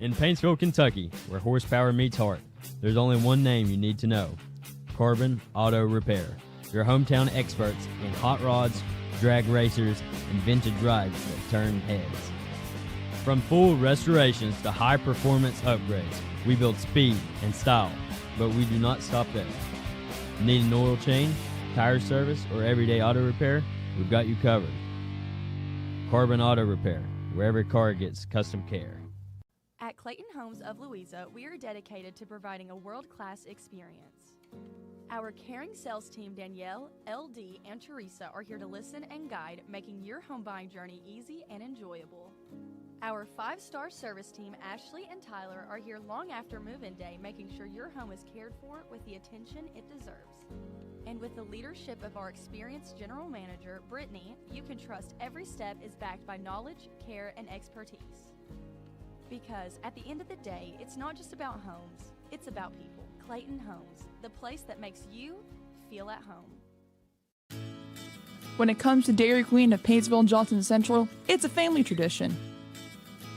In Paintsville, Kentucky, where horsepower meets heart, there's only one name you need to know: Corbin Auto Repair. Your hometown experts in hot rods, drag racers, and vintage rides that turn heads. From full restorations to high-performance upgrades, we build speed and style, but we do not stop there. Need an oil change, tire service, or everyday auto repair? We've got you covered. Corbin Auto Repair, where every car gets custom care. At Clayton Homes of Louisa, we are dedicated to providing a world-class experience. Our caring sales team, Danielle, LD, and Teresa, are here to listen and guide, making your home buying journey easy and enjoyable. Our 5-star service team, Ashley and Tyler, are here long after move-in day, making sure your home is cared for with the attention it deserves. And with the leadership of our experienced general manager, Brittany, you can trust every step is backed by knowledge, care, and expertise. Because at the end of the day, it's not just about homes, it's about people. Clayton Homes, the place that makes you feel at home. When it comes to Dairy Queen of Paintsville and Johnson Central, it's a family tradition.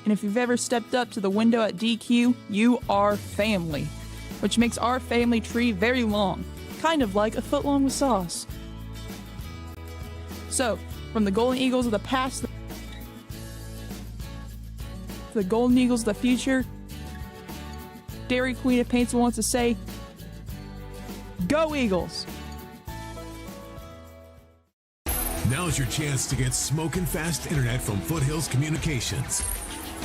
And if you've ever stepped up to the window at DQ, you are family, which makes our family tree very long, kind of like a foot long with sauce. So, from the Golden Eagles of the past to the Golden Eagles of the future, Dairy Queen of Paintsville wants to say, Go Eagles! Now's your chance to get smoking fast internet from Foothills Communications.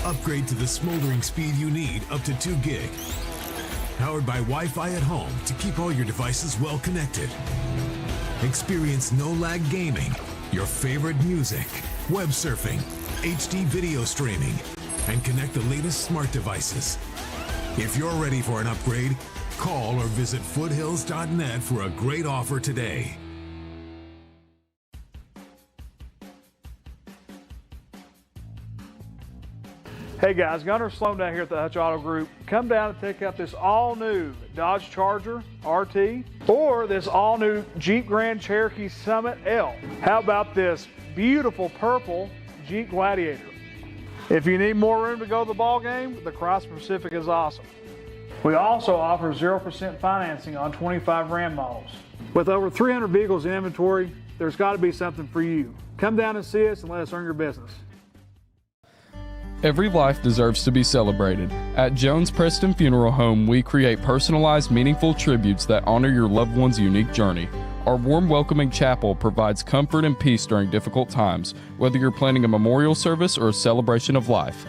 Upgrade to the smoldering speed you need, up to 2 gig. Powered by Wi-Fi at home to keep all your devices well connected. Experience no-lag gaming, your favorite music, web surfing, HD video streaming, and connect the latest smart devices. If you're ready for an upgrade, call or visit foothills.net for a great offer today. Hey guys, Gunner Sloan down here at the Hutch Auto Group. Come down and pick up this all-new Dodge Charger RT or this all-new Jeep Grand Cherokee Summit L. How about this beautiful purple Jeep Gladiator? If you need more room to go to the ball game, the Cross Pacific is awesome. We also offer 0% financing on 25 Ram models. With over 300 vehicles in inventory, there's got to be something for you. Come down and see us and let us earn your business. Every life deserves to be celebrated. At Jones Preston Funeral Home, we create personalized, meaningful tributes that honor your loved one's unique journey. Our warm, welcoming chapel provides comfort and peace during difficult times, whether you're planning a memorial service or a celebration of life.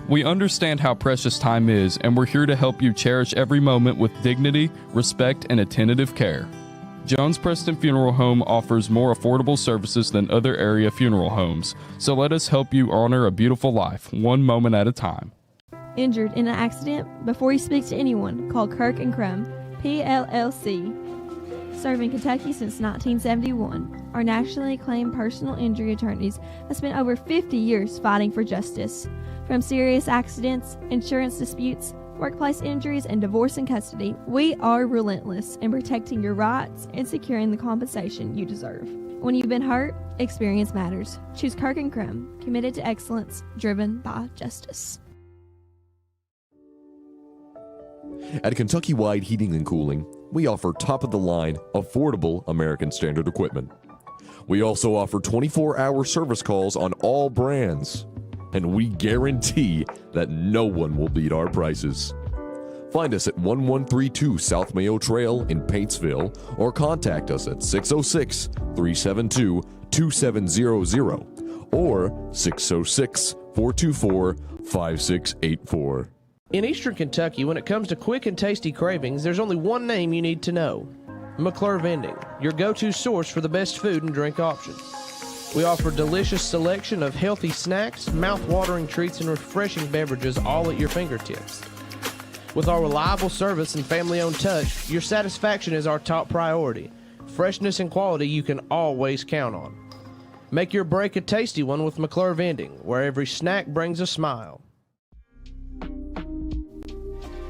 We understand how precious time is, and we're here to help you cherish every moment with dignity, respect, and attentive care. Jones Preston Funeral Home offers more affordable services than other area funeral homes, so let us help you honor a beautiful life, one moment at a time. Injured in an accident? Before you speak to anyone, call Kirk and Crum, PLLC. Serving Kentucky since 1971, our nationally acclaimed personal injury attorneys have spent over 50 years fighting for justice. From serious accidents, insurance disputes, workplace injuries, and divorce and custody, we are relentless in protecting your rights and securing the compensation you deserve. When you've been hurt, experience matters. Choose Kirk and Crum, committed to excellence, driven by justice. At Kentucky Wide Heating and Cooling, we offer top-of-the-line, affordable American Standard equipment. We also offer 24-hour service calls on all brands, and we guarantee that no one will beat our prices. Find us at 1132 South Mayo Trail in Paintsville or contact us at 606-372-2700 or 606-424-5684. In Eastern Kentucky, when it comes to quick and tasty cravings, there's only one name you need to know: McClure Vending, your go-to source for the best food and drink options. We offer a delicious selection of healthy snacks, mouth-watering treats, and refreshing beverages all at your fingertips. With our reliable service and family-owned touch, your satisfaction is our top priority. Freshness and quality you can always count on. Make your break a tasty one with McClure Vending, where every snack brings a smile.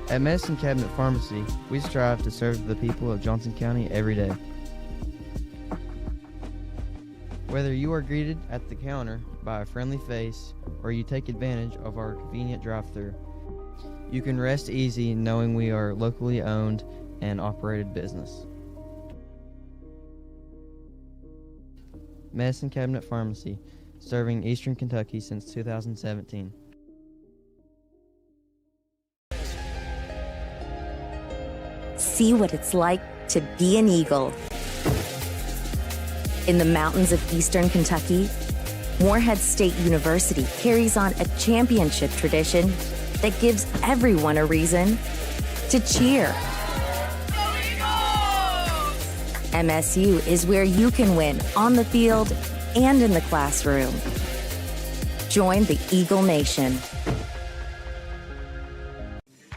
At Medicine Cabinet Pharmacy, we strive to serve the people of Johnson County every day. Whether you are greeted at the counter by a friendly face or you take advantage of our convenient drive-thru, You can rest easy knowing we are locally owned and operated business. Medicine Cabinet Pharmacy, serving Eastern Kentucky since 2017. See what it's like to be an eagle. In the mountains of Eastern Kentucky, Morehead State University carries on a championship tradition that gives everyone a reason to cheer. MSU is where you can win on the field and in the classroom. Join the Eagle Nation.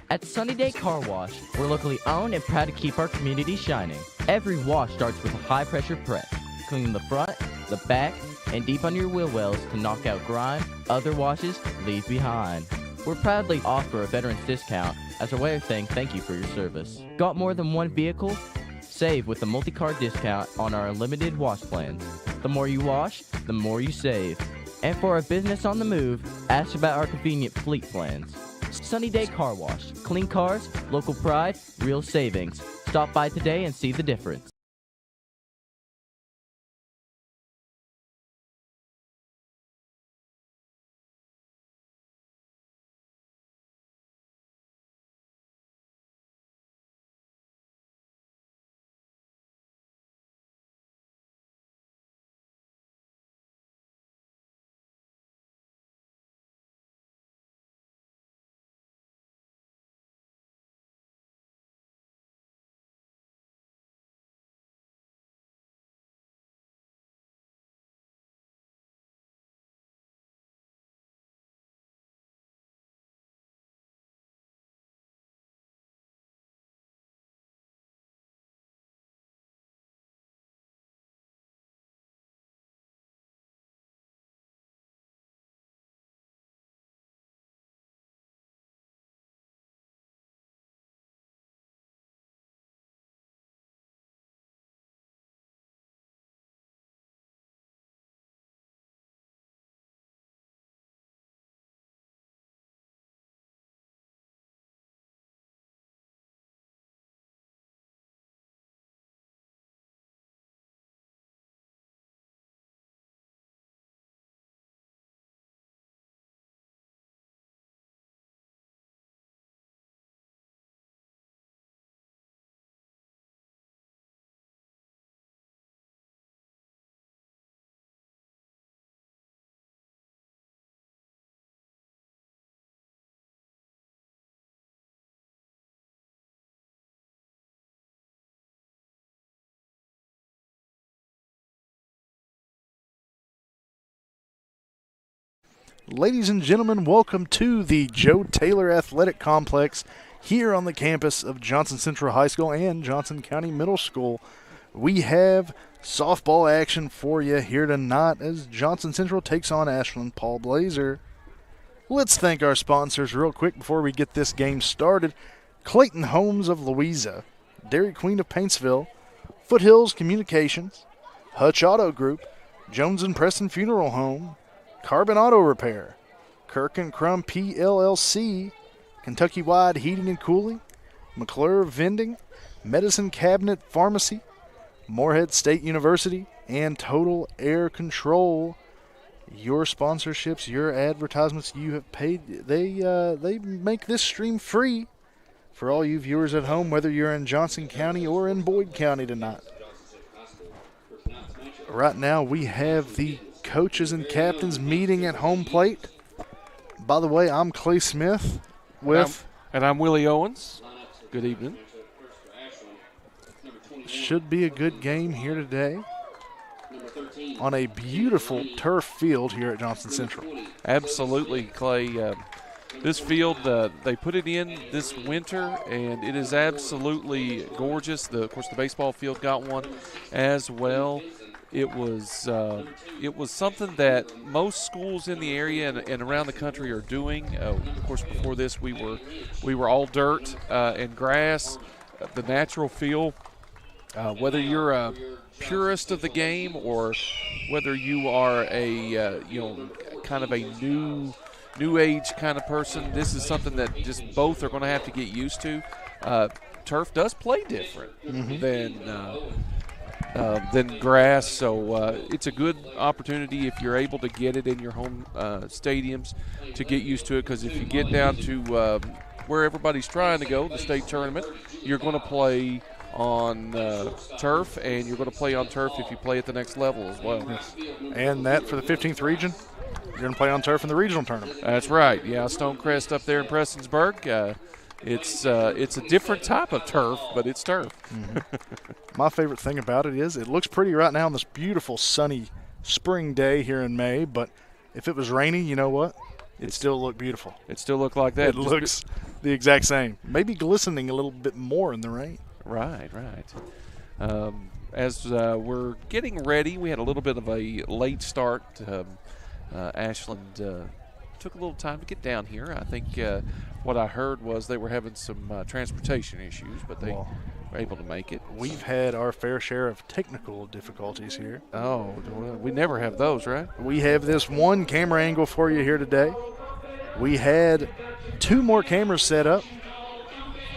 At Sunny Day Car Wash, we're locally owned and proud to keep our community shining. Every wash starts with a high-pressure press, cleaning the front, the back, and deep under your wheel wells to knock out grime other washes leave behind. We're proudly offer a veteran's discount as a way of saying thank you for your service. Got more than one vehicle? Save with the multi-car discount on our unlimited wash plans. The more you wash, the more you save. And for a business on the move, ask about our convenient fleet plans. Sunny Day Car Wash. Clean cars, local pride, real savings. Stop by today and see the difference. Ladies and gentlemen, welcome to the Joe Taylor Athletic Complex here on the campus of Johnson Central High School and Johnson County Middle School. We have softball action for you here tonight as Johnson Central takes on Ashland Paul Blazer. Let's thank our sponsors real quick before we get this game started. Clayton Homes of Louisa, Dairy Queen of Paintsville, Foothills Communications, Hutch Auto Group, Jones and Preston Funeral Home, Carbon Auto Repair, Kirk and Crum PLLC, Kentucky Wide Heating and Cooling, McClure Vending, Medicine Cabinet Pharmacy, Morehead State University, and Total Air Control. Your sponsorships, your advertisements you have paid, they make this stream free for all you viewers at home, whether you're in Johnson County or in Boyd County tonight. Right now we have the coaches and captains meeting at home plate. By the way, I'm Clay Smith and I'm Willie Owens. Good evening. Should be a good game here today on a beautiful turf field here at Johnson Central. Absolutely, Clay. This field, they put it in this winter, and it is absolutely gorgeous. Of course, the baseball field got one as well. It was something that most schools in the area and around the country are doing. Of course, before this, we were all dirt and grass, the natural feel. Whether you're a purist of the game or whether you are a kind of a new new age kind of person, this is something that just both are going to have to get used to. Turf does play different than grass, so it's a good opportunity if you're able to get it in your home stadiums to get used to it, because if you get down to where everybody's trying to go, the state tournament, you're going to play on turf, and you're going to play on turf if you play at the next level as well. Yes. And that for the 15th region, you're going to play on turf in the regional tournament. That's right. Yeah, Stonecrest up there in Prestonsburg. It's a different type of turf, but it's turf. My favorite thing about it is it looks pretty right now on this beautiful sunny spring day here in May, but if it was rainy, you know what? It still looked beautiful. It still looked like that. It looks the exact same. Maybe glistening a little bit more in the rain. Right. As we're getting ready, we had a little bit of a late start. Ashland took a little time to get down here. I think what I heard was they were having some transportation issues, but they were able to make it. We've had our fair share of technical difficulties here. Oh, we never have those, right? We have this one camera angle for you here today. We had 2 more cameras set up,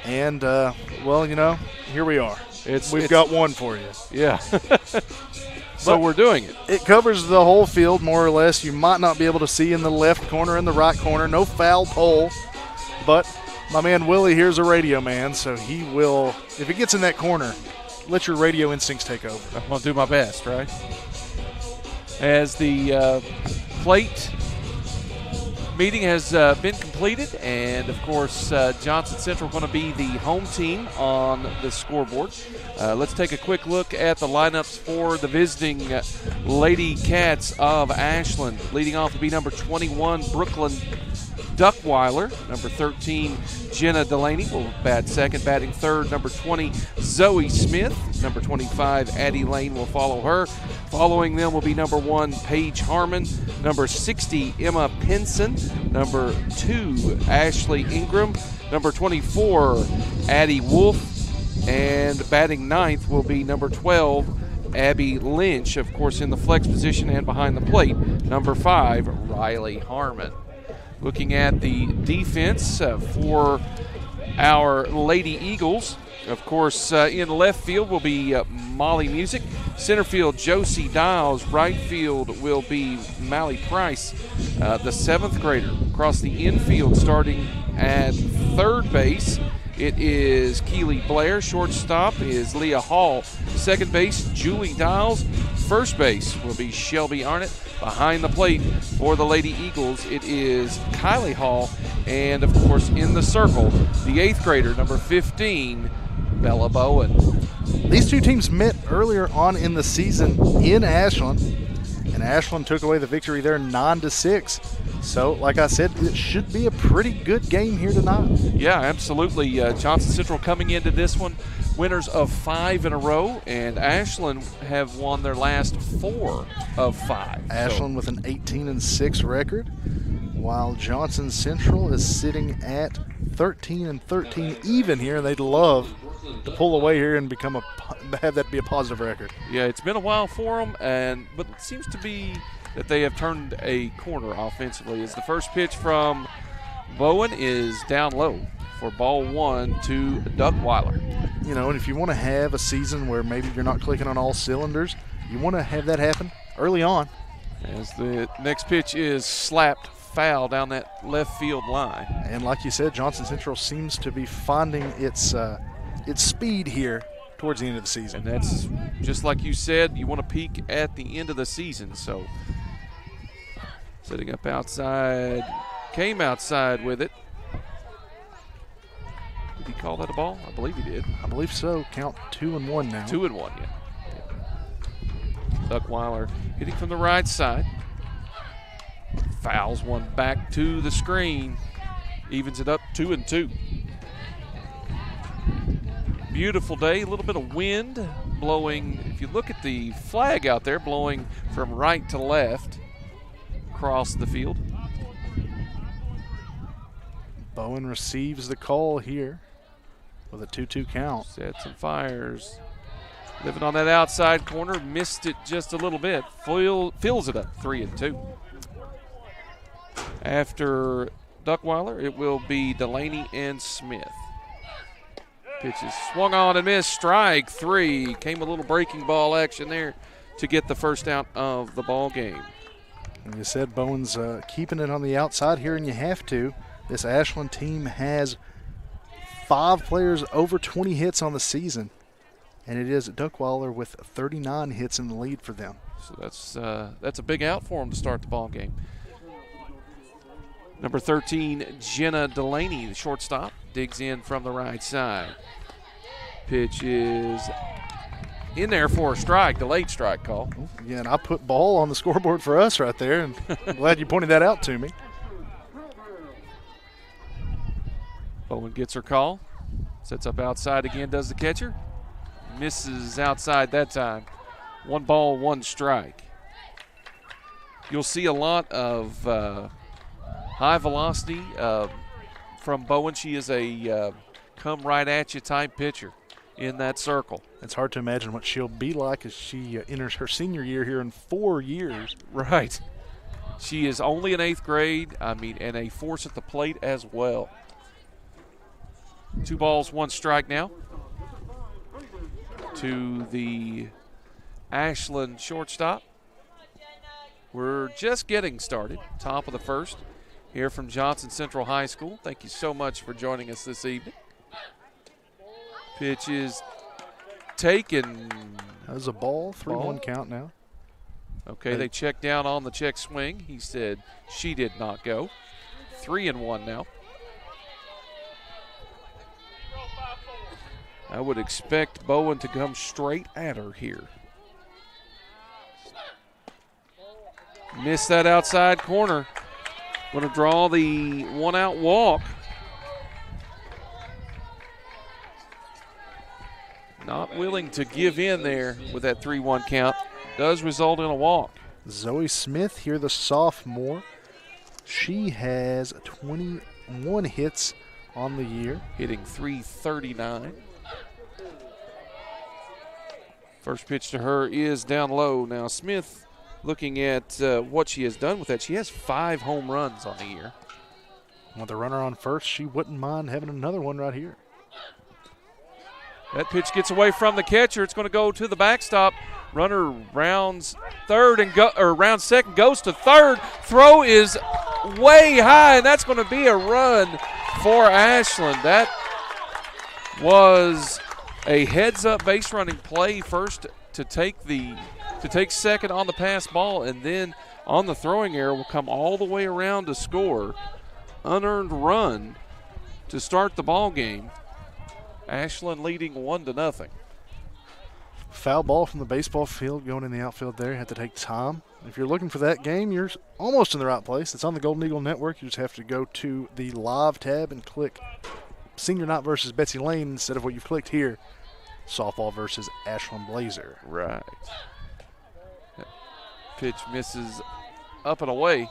and, here we are. We've got one for you. Yeah. So we're doing it. It covers the whole field, more or less. You might not be able to see in the left corner and the right corner. No foul pole. But my man Willie here's a radio man, so he will, if it gets in that corner, let your radio instincts take over. I'm going to do my best, right? As the plate meeting has been completed, and of course Johnson Central going to be the home team on the scoreboard. Let's take a quick look at the lineups for the visiting Lady Cats of Ashland. Leading off will be number 21, Brooklyn Duckweiler. Number 13, Jenna Delaney will bat second. Batting third, number 20, Zoe Smith. Number 25, Addie Lane will follow her. Following them will be number 1, Paige Harmon. Number 60, Emma Pinson. Number 2, Ashley Ingram. Number 24, Addie Wolf. And batting ninth will be number 12, Abby Lynch, of course, in the flex position and behind the plate. Number 5, Riley Harmon. Looking at the defense for our Lady Eagles, of course, in left field will be Molly Music. Center field, Josie Dials. Right field will be Mally Price, the 7th grader. Across the infield, starting at third base, it is Keely Blair. Shortstop is Leah Hall. Second base, Julie Dials. First base will be Shelby Arnott. Behind the plate for the Lady Eagles, it is Kylie Hall. And, of course, in the circle, the 8th grader, number 15, Bella Bowen. These two teams met earlier on in the season in Ashland, and Ashland took away the victory there 9-6. So, like I said, it should be a pretty good game here tonight. Yeah, absolutely. Johnson Central coming into this one, winners of 5 in a row, and Ashland have won their last 4 of 5. Ashland with an 18-6 record, while Johnson Central is sitting at 13-13 even here. They'd love to pull away here and have that be a positive record. Yeah, it's been a while for them, but it seems to be that they have turned a corner offensively, as the first pitch from Bowen is down low for ball 1 to Duckweiler. You know, and if you want to have a season where maybe you're not clicking on all cylinders, you want to have that happen early on. As the next pitch is slapped foul down that left field line. And like you said, Johnson Central seems to be finding its speed here towards the end of the season. And that's just like you said, you want to peak at the end of the season. So setting up outside, came outside with it. Did he call that a ball? I believe he did. I believe so. Count 2-1 now. 2-1, yeah. Duckweiler hitting from the right side. Fouls one back to the screen. Evens it up 2-2. Beautiful day, a little bit of wind blowing. If you look at the flag out there, blowing from right to left across the field. Bowen receives the call here with a 2-2 count. Sets and fires. Living on that outside corner, missed it just a little bit. Fills it up 3-2. After Duckweiler, it will be Delaney and Smith. Pitch is swung on and missed. Strike 3. Came a little breaking ball action there to get the first out of the ball game. And you said Bowen's keeping it on the outside here, and you have to. This Ashland team has 5 players over 20 hits on the season, and it is Duckweiler with 39 hits in the lead for them. So that's a big out for him to start the ball game. Number 13, Jenna Delaney, the shortstop, digs in from the right side. Pitch is in there for a strike, delayed strike call. Yeah, and I put ball on the scoreboard for us right there, and I'm glad you pointed that out to me. Bowen gets her call. Sets up outside again, does the catcher. Misses outside that time. 1 ball, 1 strike. You'll see a lot of high velocity from Bowen. She is a come right at you type pitcher in that circle. It's hard to imagine what she'll be like as she enters her senior year here in 4 years. Right. She is only in 8th grade, and a force at the plate as well. 2 balls, 1 strike now to the Ashland shortstop. We're just getting started, top of the first, here from Johnson Central High School. Thank you so much for joining us this evening. Pitch is taken. That was a ball, 3-1 count now. Okay, they checked down on the check swing. He said she did not go. 3-1 now. I would expect Bowen to come straight at her here. Missed that outside corner. Going to draw the 1-out walk. Not willing to give in there with that 3-1 count. Does result in a walk. Zoe Smith here, the sophomore. She has 21 hits on the year. Hitting .339. First pitch to her is down low. Now Smith, looking at what she has done with that, she has 5 home runs on the year. With the runner on first, she wouldn't mind having another one right here. That pitch gets away from the catcher. It's going to go to the backstop. Runner rounds third and rounds second, goes to third. Throw is way high, and that's going to be a run for Ashland. That was a heads-up base running play first to take second on the pass ball, and then on the throwing error will come all the way around to score. Unearned run to start the ball game. Ashland leading 1-0. Foul ball from the baseball field going in the outfield there. Had to take time. If you're looking for that game, you're almost in the right place. It's on the Golden Eagle Network. You just have to go to the live tab and click Senior Night versus Betsy Lane instead of what you've clicked here, softball versus Ashland Blazer. Right. Pitch misses up and away.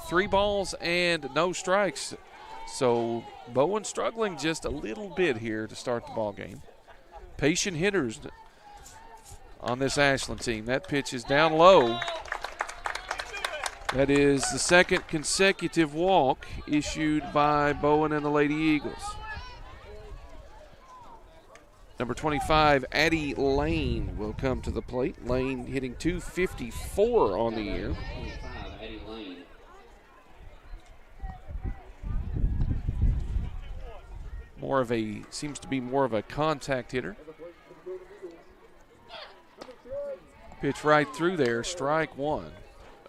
3 balls and no strikes. So Bowen struggling just a little bit here to start the ball game. Patient hitters on this Ashland team. That pitch is down low. That is the second consecutive walk issued by Bowen and the Lady Eagles. Number 25, Addie Lane, will come to the plate. Lane hitting .254 on the year. Seems to be more of a contact hitter. Pitch right through there, strike 1,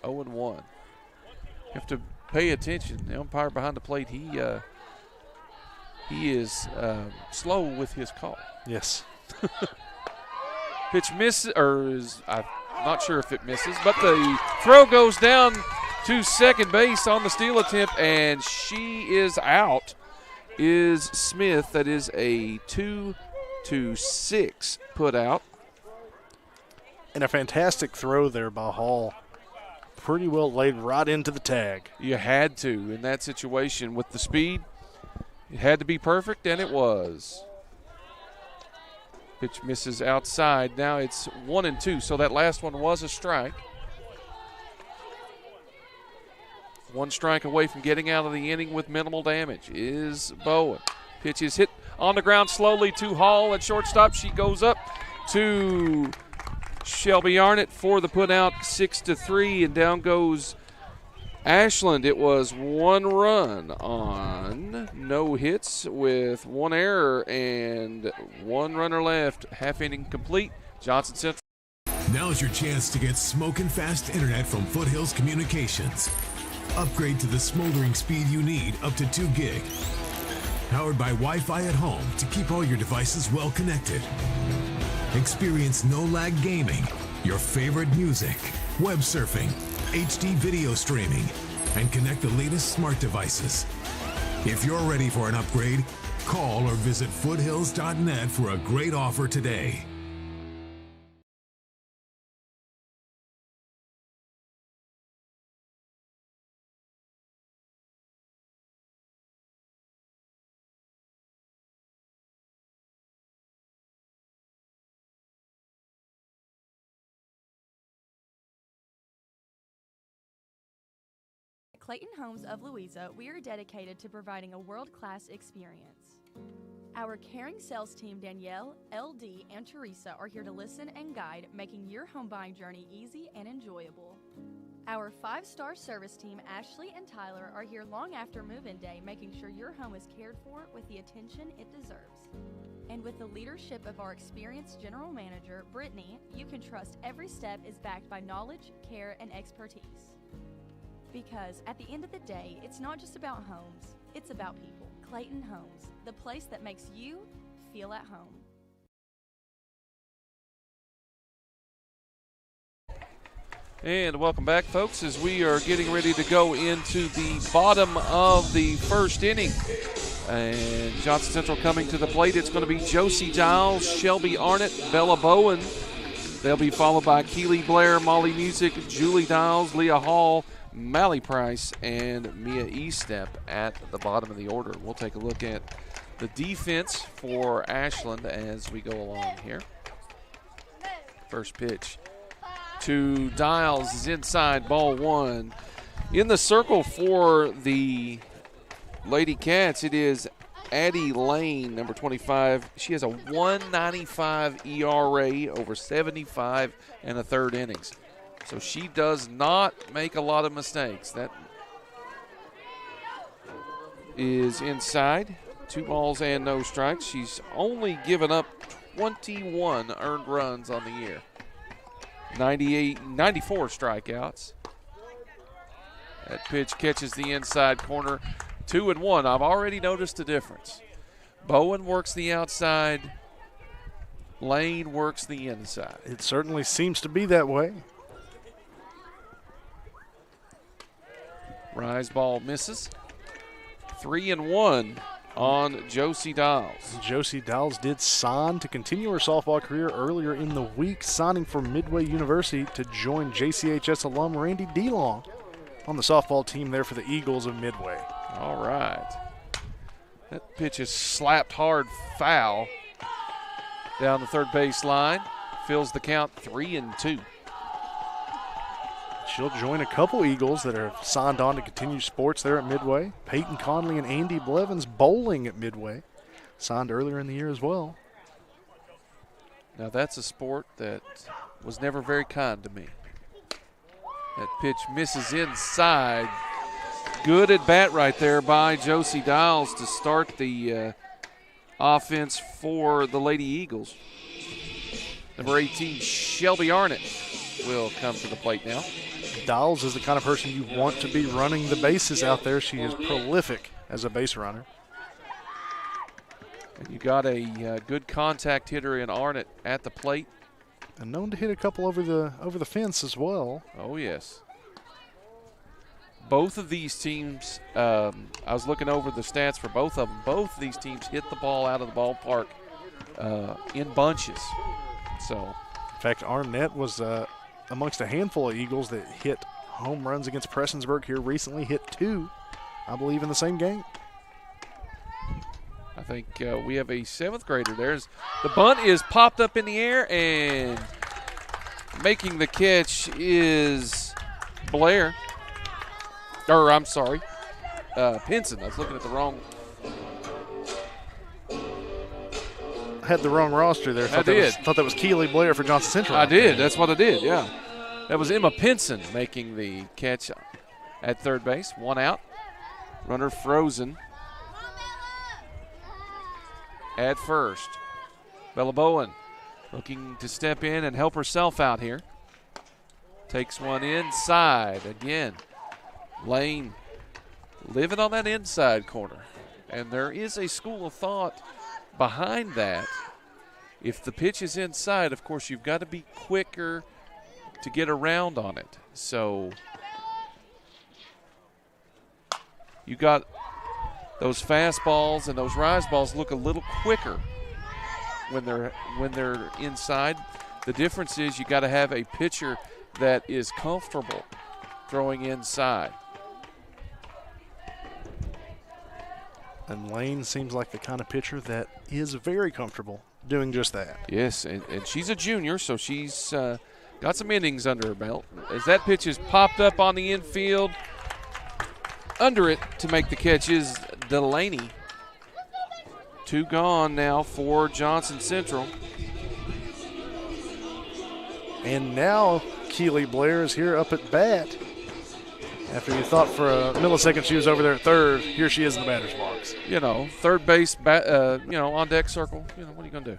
0-1. Have to pay attention. The umpire behind the plate, he is slow with his call. Yes. Pitch misses, I'm not sure if it misses, but the throw goes down to second base on the steal attempt, and she is out. Is Smith. That is a 2-6 put out. And a fantastic throw there by Hall. Pretty well laid right into the tag. You had to in that situation with the speed. It had to be perfect, and it was. Pitch misses outside. Now it's 1-2, so that last one was a strike. One strike away from getting out of the inning with minimal damage is Bowen. Pitch is hit on the ground slowly to Hall at shortstop. She goes up to Shelby Arnott for the putout, 6-3, and down goes Ashland. It was 1 run on no hits with 1 error and 1 runner left. Half inning complete. Johnson Central. Now's your chance to get smoking fast internet from Foothills Communications. Upgrade to the smoldering speed you need up to 2 gig. Powered by Wi-Fi at home to keep all your devices well connected. Experience no-lag gaming, your favorite music, web surfing, HD video streaming, and connect the latest smart devices. If you're ready for an upgrade, call or visit foothills.net for a great offer today. At Clayton Homes of Louisa, we are dedicated to providing a world-class experience. Our caring sales team, Danielle, LD, and Teresa, are here to listen and guide, making your home buying journey easy and enjoyable. Our 5-star service team, Ashley and Tyler, are here long after move-in day, making sure your home is cared for with the attention it deserves. And with the leadership of our experienced general manager, Brittany, you can trust every step is backed by knowledge, care, and expertise. Because at the end of the day, it's not just about homes, it's about people. Clayton Homes, the place that makes you feel at home. And welcome back, folks, as we are getting ready to go into the bottom of the first inning. And Johnson Central coming to the plate. It's going to be Josie Giles, Shelby Arnott, Bella Bowen. They'll be followed by Keely Blair, Molly Music, Julie Dials, Leah Hall, Mally Price, and Mia Estep at the bottom of the order. We'll take a look at the defense for Ashland as we go along here. First pitch to Dials is inside, ball 1. In the circle for the Lady Cats, it is Addie Lane, number 25. She has a 1.95 ERA over 75 and a third innings. So she does not make a lot of mistakes. That is inside. 2 balls and no strikes. She's only given up 21 earned runs on the year. 94 strikeouts. That pitch catches the inside corner. 2-1. I've already noticed a difference. Bowen works the outside. Lane works the inside. It certainly seems to be that way. Rise ball misses. 3-1 on Josie Dials. Josie Dials did sign to continue her softball career earlier in the week, signing for Midway University to join JCHS alum Randy DeLong on the softball team there for the Eagles of Midway. All right. That pitch is slapped hard foul down the third base line. Fills the count 3-2. She'll join a couple Eagles that are signed on to continue sports there at Midway. Peyton Conley and Andy Blevins bowling at Midway, signed earlier in the year as well. Now that's a sport that was never very kind to me. That pitch misses inside. Good at bat right there by Josie Dials to start the offense for the Lady Eagles. Number 18, Shelby Arnott, will come to the plate now. Dials is the kind of person you want to be running the bases out there. She is prolific as a base runner. And you got a good contact hitter in Arnott at the plate. And known to hit a couple over the fence as well. Oh, yes. Both of these teams, I was looking over the stats for both of them. Both of these teams hit the ball out of the ballpark in bunches. So, in fact, Arnett was amongst a handful of Eagles that hit home runs against Prestonsburg here recently. Hit 2, I believe, in the same game. I think we have a 7th grader. There's the bunt is popped up in the air, and making the catch is Blair. Or, I'm sorry, Pinson. I was looking at the wrong. Had the wrong roster there. I did. Thought that was Keely Blair for Johnson Central. I did. That's what I did, yeah. That was Emma Pinson making the catch at third base. One out. Runner frozen at first. Bella Bowen looking to step in and help herself out here. Takes one inside again. Lane living on that inside corner. And there is a school of thought behind that. If the pitch is inside, of course, you've got to be quicker to get around on it. So you got those fastballs and those rise balls look a little quicker when they're inside. The difference is you got to have a pitcher that is comfortable throwing inside. And Lane seems like the kind of pitcher that is very comfortable doing just that. Yes, and she's a junior, so she's got some innings under her belt. As that pitch is popped up on the infield, under it to make the catch is Delaney. Two gone now for Johnson Central. And now Keely Blair is here up at bat. After you thought for a millisecond she was over there at third, here she is in the batter's box. You know, third base, on deck circle. You know, what are you going to do?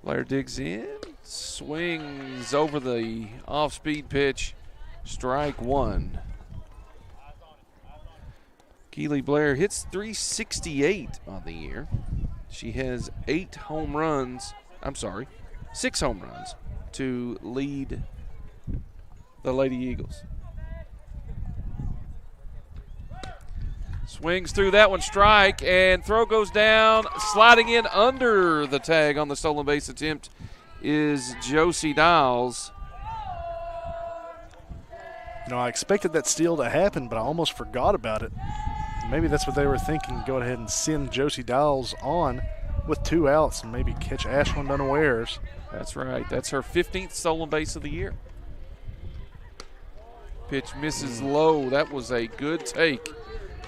Blair digs in, swings over the off-speed pitch, strike one. Keely Blair hits .368 on the year. She has 6 home runs to lead the Lady Eagles. Swings through that one, strike, and throw goes down. Sliding in under the tag on the stolen base attempt is Josie Dials. You know, I expected that steal to happen, but I almost forgot about it. Maybe that's what they were thinking. Go ahead and send Josie Dials on with 2 outs and maybe catch Ashland unawares. That's right. That's her 15th stolen base of the year. Pitch misses low. That was a good take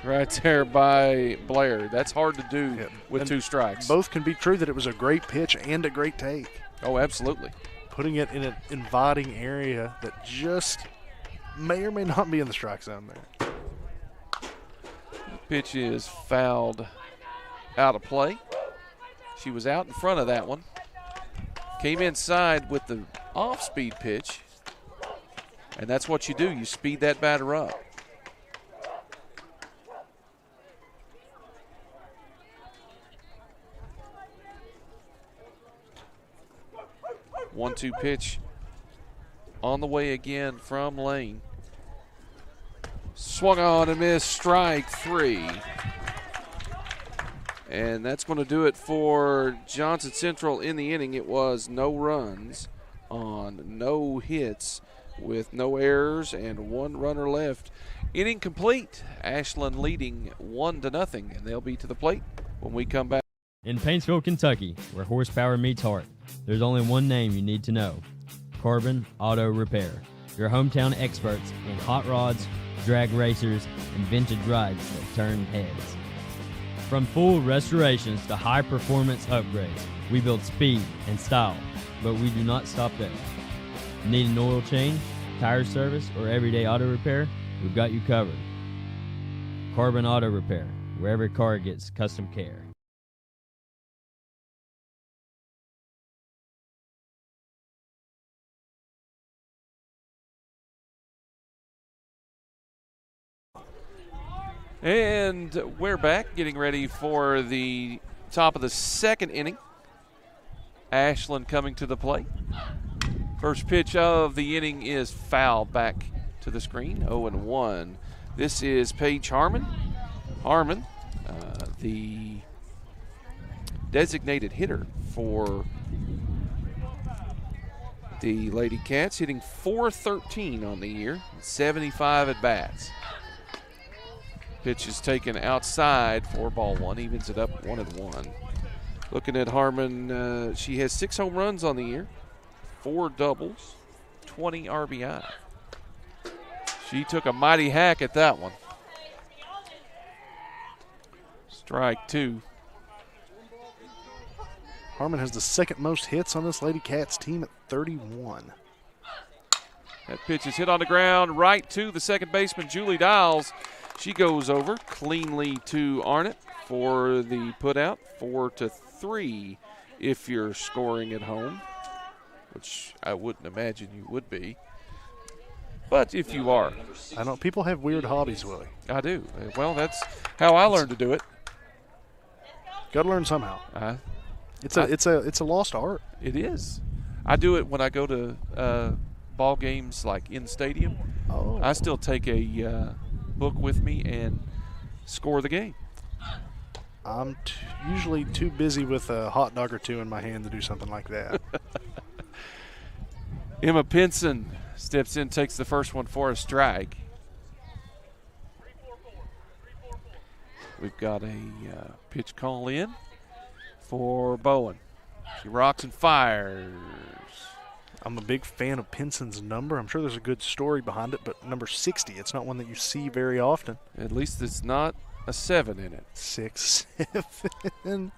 right there by Blair. That's hard to do with and 2 strikes. Both can be true that it was a great pitch and a great take. Oh, absolutely. Putting it in an inviting area that just may or may not be in the strike zone there. Pitch is fouled out of play. She was out in front of that one. Came inside with the off-speed pitch, and that's what you do. You speed that batter up. One-two pitch on the way again from Lane. Swung on and missed, strike 3. And that's going to do it for Johnson Central in the inning. It was no runs on no hits with no errors and 1 runner left. Inning complete. Ashland leading 1-0, and they'll be to the plate when we come back. In Paintsville, Kentucky, where horsepower meets heart, there's only one name you need to know: Corbin Auto Repair. Your hometown experts in hot rods, drag racers, and vintage rides that turn heads. From full restorations to high-performance upgrades, we build speed and style, but we do not stop there. Need an oil change, tire service, or everyday auto repair? We've got you covered. Corbin Auto Repair, where every car gets custom care. And we're back, getting ready for the top of the second inning. Ashland coming to the plate. First pitch of the inning is fouled back to the screen, 0-1. This is Paige Harmon. Harmon, the designated hitter for the Lady Cats, hitting .413 on the year, 75 at bats. Pitch is taken outside for ball 1, evens it up 1-1. Looking at Harmon, she has 6 home runs on the year, 4 doubles, 20 RBI. She took a mighty hack at that one. Strike 2. Harmon has the second most hits on this Lady Cats team at 31. That pitch is hit on the ground right to the second baseman, Julie Dials. She goes over cleanly to Arnott for the putout, 4-3 if you're scoring at home, which I wouldn't imagine you would be. But if you are. I know people have weird hobbies, Willie. I do. Well, that's how I learned to do it. Got to learn somehow. It's a lost art. It is. I do it when I go to ball games like in stadium. Oh. I still take a book with me and score the game. I'm usually too busy with a hot dog or two in my hand to do something like that. Emma Pinson steps in, takes the first one for a strike. We've got a pitch call in for Bowen. She rocks and fires. I'm a big fan of Pinson's number. I'm sure there's a good story behind it, but number 60, it's not one that you see very often. At least it's not a 7 in it. 6, 7.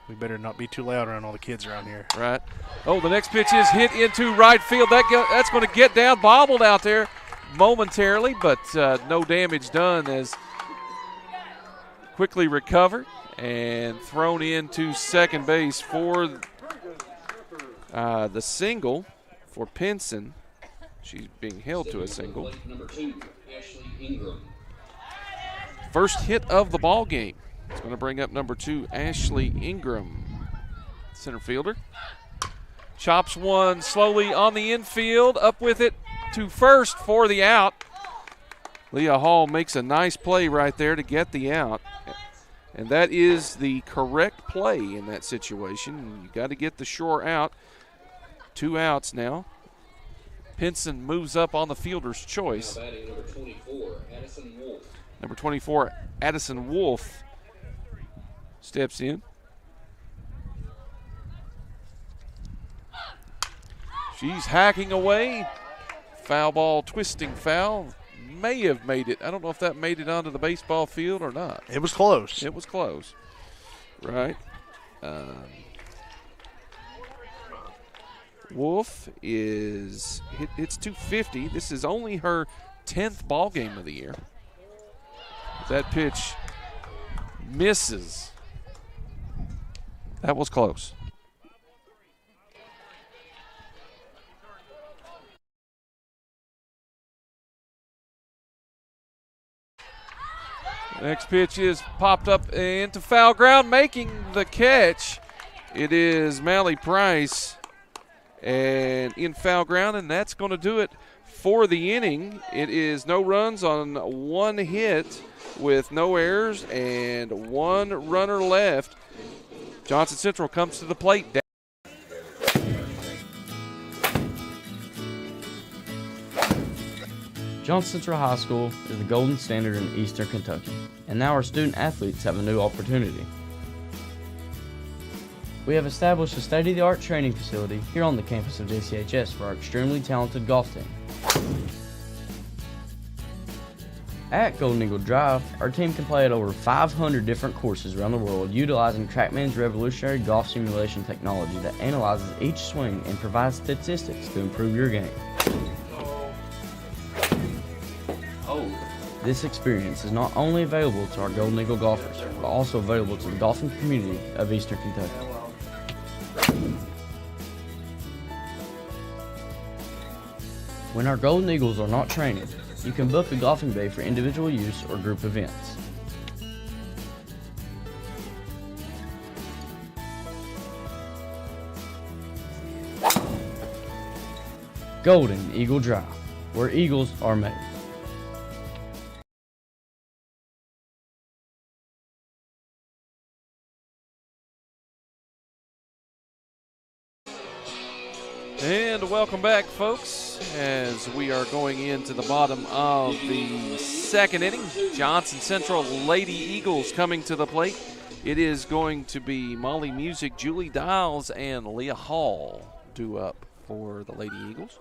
We better not be too loud around all the kids around here. Right. Oh, the next pitch is hit into right field. That's going to get down, bobbled out there momentarily, but no damage done as quickly recovered and thrown into second base for the single for Pinson. She's being held to a single. First hit of the ball game. It's going to bring up number 2, Ashley Ingram, center fielder. Chops one slowly on the infield, up with it to first for the out. Leah Hall makes a nice play right there to get the out. And that is the correct play in that situation. You got to get the shore out. 2 outs now. Pinson moves up on the fielder's choice. Number 24, Addison Wolf steps in. She's hacking away. Foul ball, twisting foul. May have made it. I don't know if that made it onto the baseball field or not. It was close. It was close. Right. Wolf is it's 250. This is only her 10th ball game of the year. That pitch misses. That was close. Next pitch is popped up into foul ground, making the catch. It is Mally Price, and in foul ground, and that's going to do it for the inning. It is no runs on 1 hit with no errors and 1 runner left. Johnson Central comes to the plate. Johnson Central High School is the golden standard in Eastern Kentucky, and now our student athletes have a new opportunity. We have established a state-of-the-art training facility here on the campus of JCHS for our extremely talented golf team. At Golden Eagle Drive, our team can play at over 500 different courses around the world utilizing TrackMan's revolutionary golf simulation technology that analyzes each swing and provides statistics to improve your game. This experience is not only available to our Golden Eagle golfers, but also available to the golfing community of Eastern Kentucky. When our Golden Eagles are not training, you can book a golfing day for individual use or group events. Golden Eagle Drive, where Eagles are made. And welcome back, folks, as we are going into the bottom of the second inning. Johnson Central Lady Eagles coming to the plate. It is going to be Molly Music, Julie Dials, and Leah Hall due up for the Lady Eagles.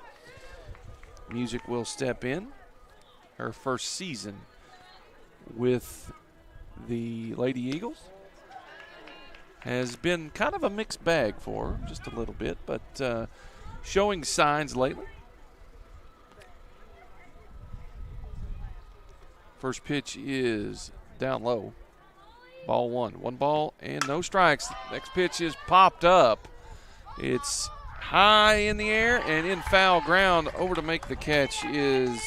Music will step in. Her first season with the Lady Eagles. Has been kind of a mixed bag for her, just a little bit, but showing signs lately. First pitch is down low. Ball one. One ball and no strikes. Next pitch is popped up. It's high in the air and in foul ground. Over to make the catch is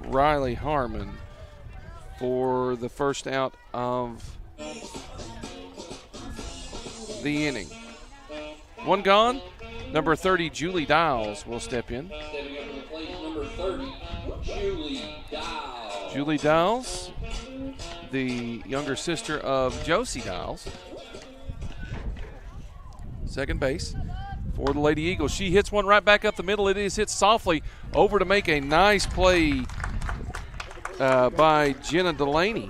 Riley Harmon for the first out of the inning. One gone. Number 30, Julie Dials will step in. Stepping up to the plate, number 30, Julie Dials. Julie Dials, the younger sister of Josie Dials. Second base for the Lady Eagles. She hits one right back up the middle. It is hit softly over to make a nice play by Jenna Delaney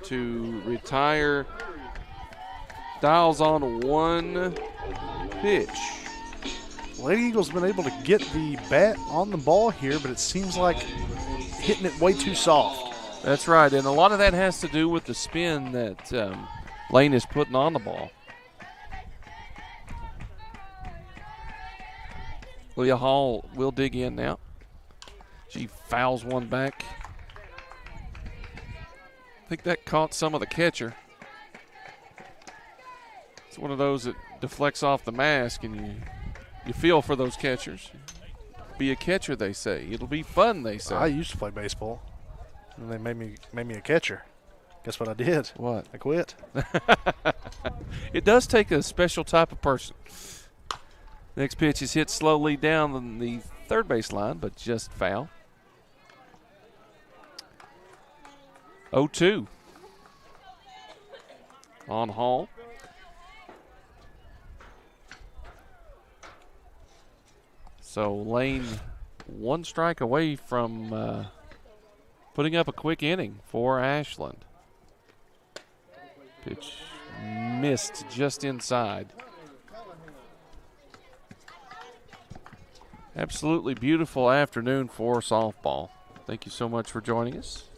to retire Dials on one pitch. Lady Eagles been able to get the bat on the ball here, but it seems like hitting it way too soft. That's right, and a lot of that has to do with the spin that Lane is putting on the ball. Leah Hall will dig in now. She fouls one back. I think that caught some of the catcher. It's one of those that deflects off the mask, and you feel for those catchers. Be a catcher, they say. It'll be fun, they say. I used to play baseball, and they made me a catcher. Guess what I did? What? I quit. It does take a special type of person. Next pitch is hit slowly down the third base line, but just foul. 0-2 on Hall. So Lane one strike away from putting up a quick inning for Ashland. Pitch missed just inside. Absolutely beautiful afternoon for softball. Thank you so much for joining us.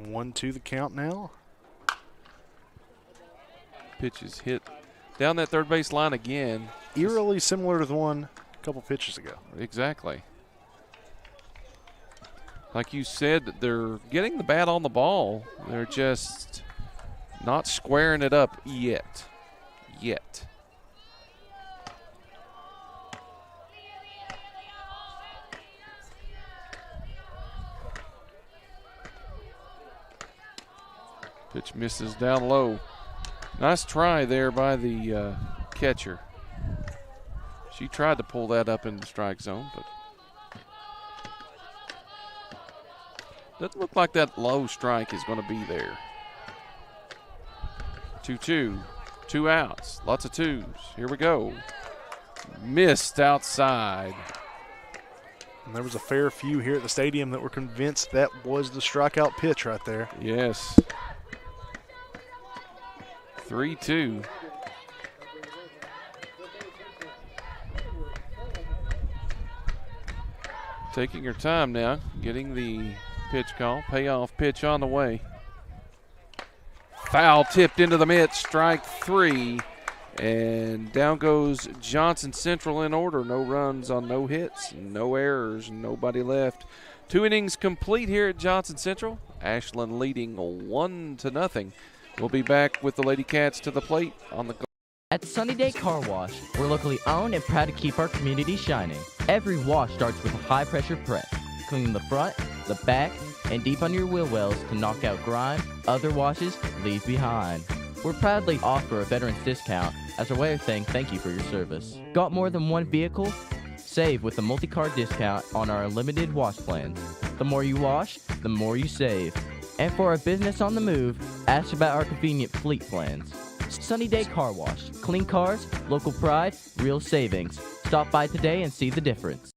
1-2 the count now. Pitch is hit down that third base line again. Eerily similar to the one a couple pitches ago. Exactly. Like you said, they're getting the bat on the ball. They're just not squaring it up yet. Pitch misses down low. Nice try there by the catcher. She tried to pull that up in the strike zone, but doesn't look like that low strike is going to be there. 2-2, 2 outs, lots of twos. Here we go. Missed outside. And there was a fair few here at the stadium that were convinced that was the strikeout pitch right there. Yes. 3-2. Taking her time now, getting the pitch call. Payoff pitch on the way. Foul tipped into the mitt, strike 3. And down goes Johnson Central in order. No runs on no hits, no errors, nobody left. 2 innings complete here at Johnson Central. Ashland leading 1-0. We'll be back with the Lady Cats to the plate on the. At Sunny Day Car Wash, we're locally owned and proud to keep our community shining. Every wash starts with a high-pressure press, cleaning the front, the back, and deep under your wheel wells to knock out grime other washes leave behind. We're proudly offer a veteran's discount as a way of saying thank you for your service. Got more than one vehicle? Save with a multi-car discount on our limited wash plans. The more you wash, the more you save. And for a business on the move, ask about our convenient fleet plans. Sunny Day Car Wash. Clean cars, local pride, real savings. Stop by today and see the difference.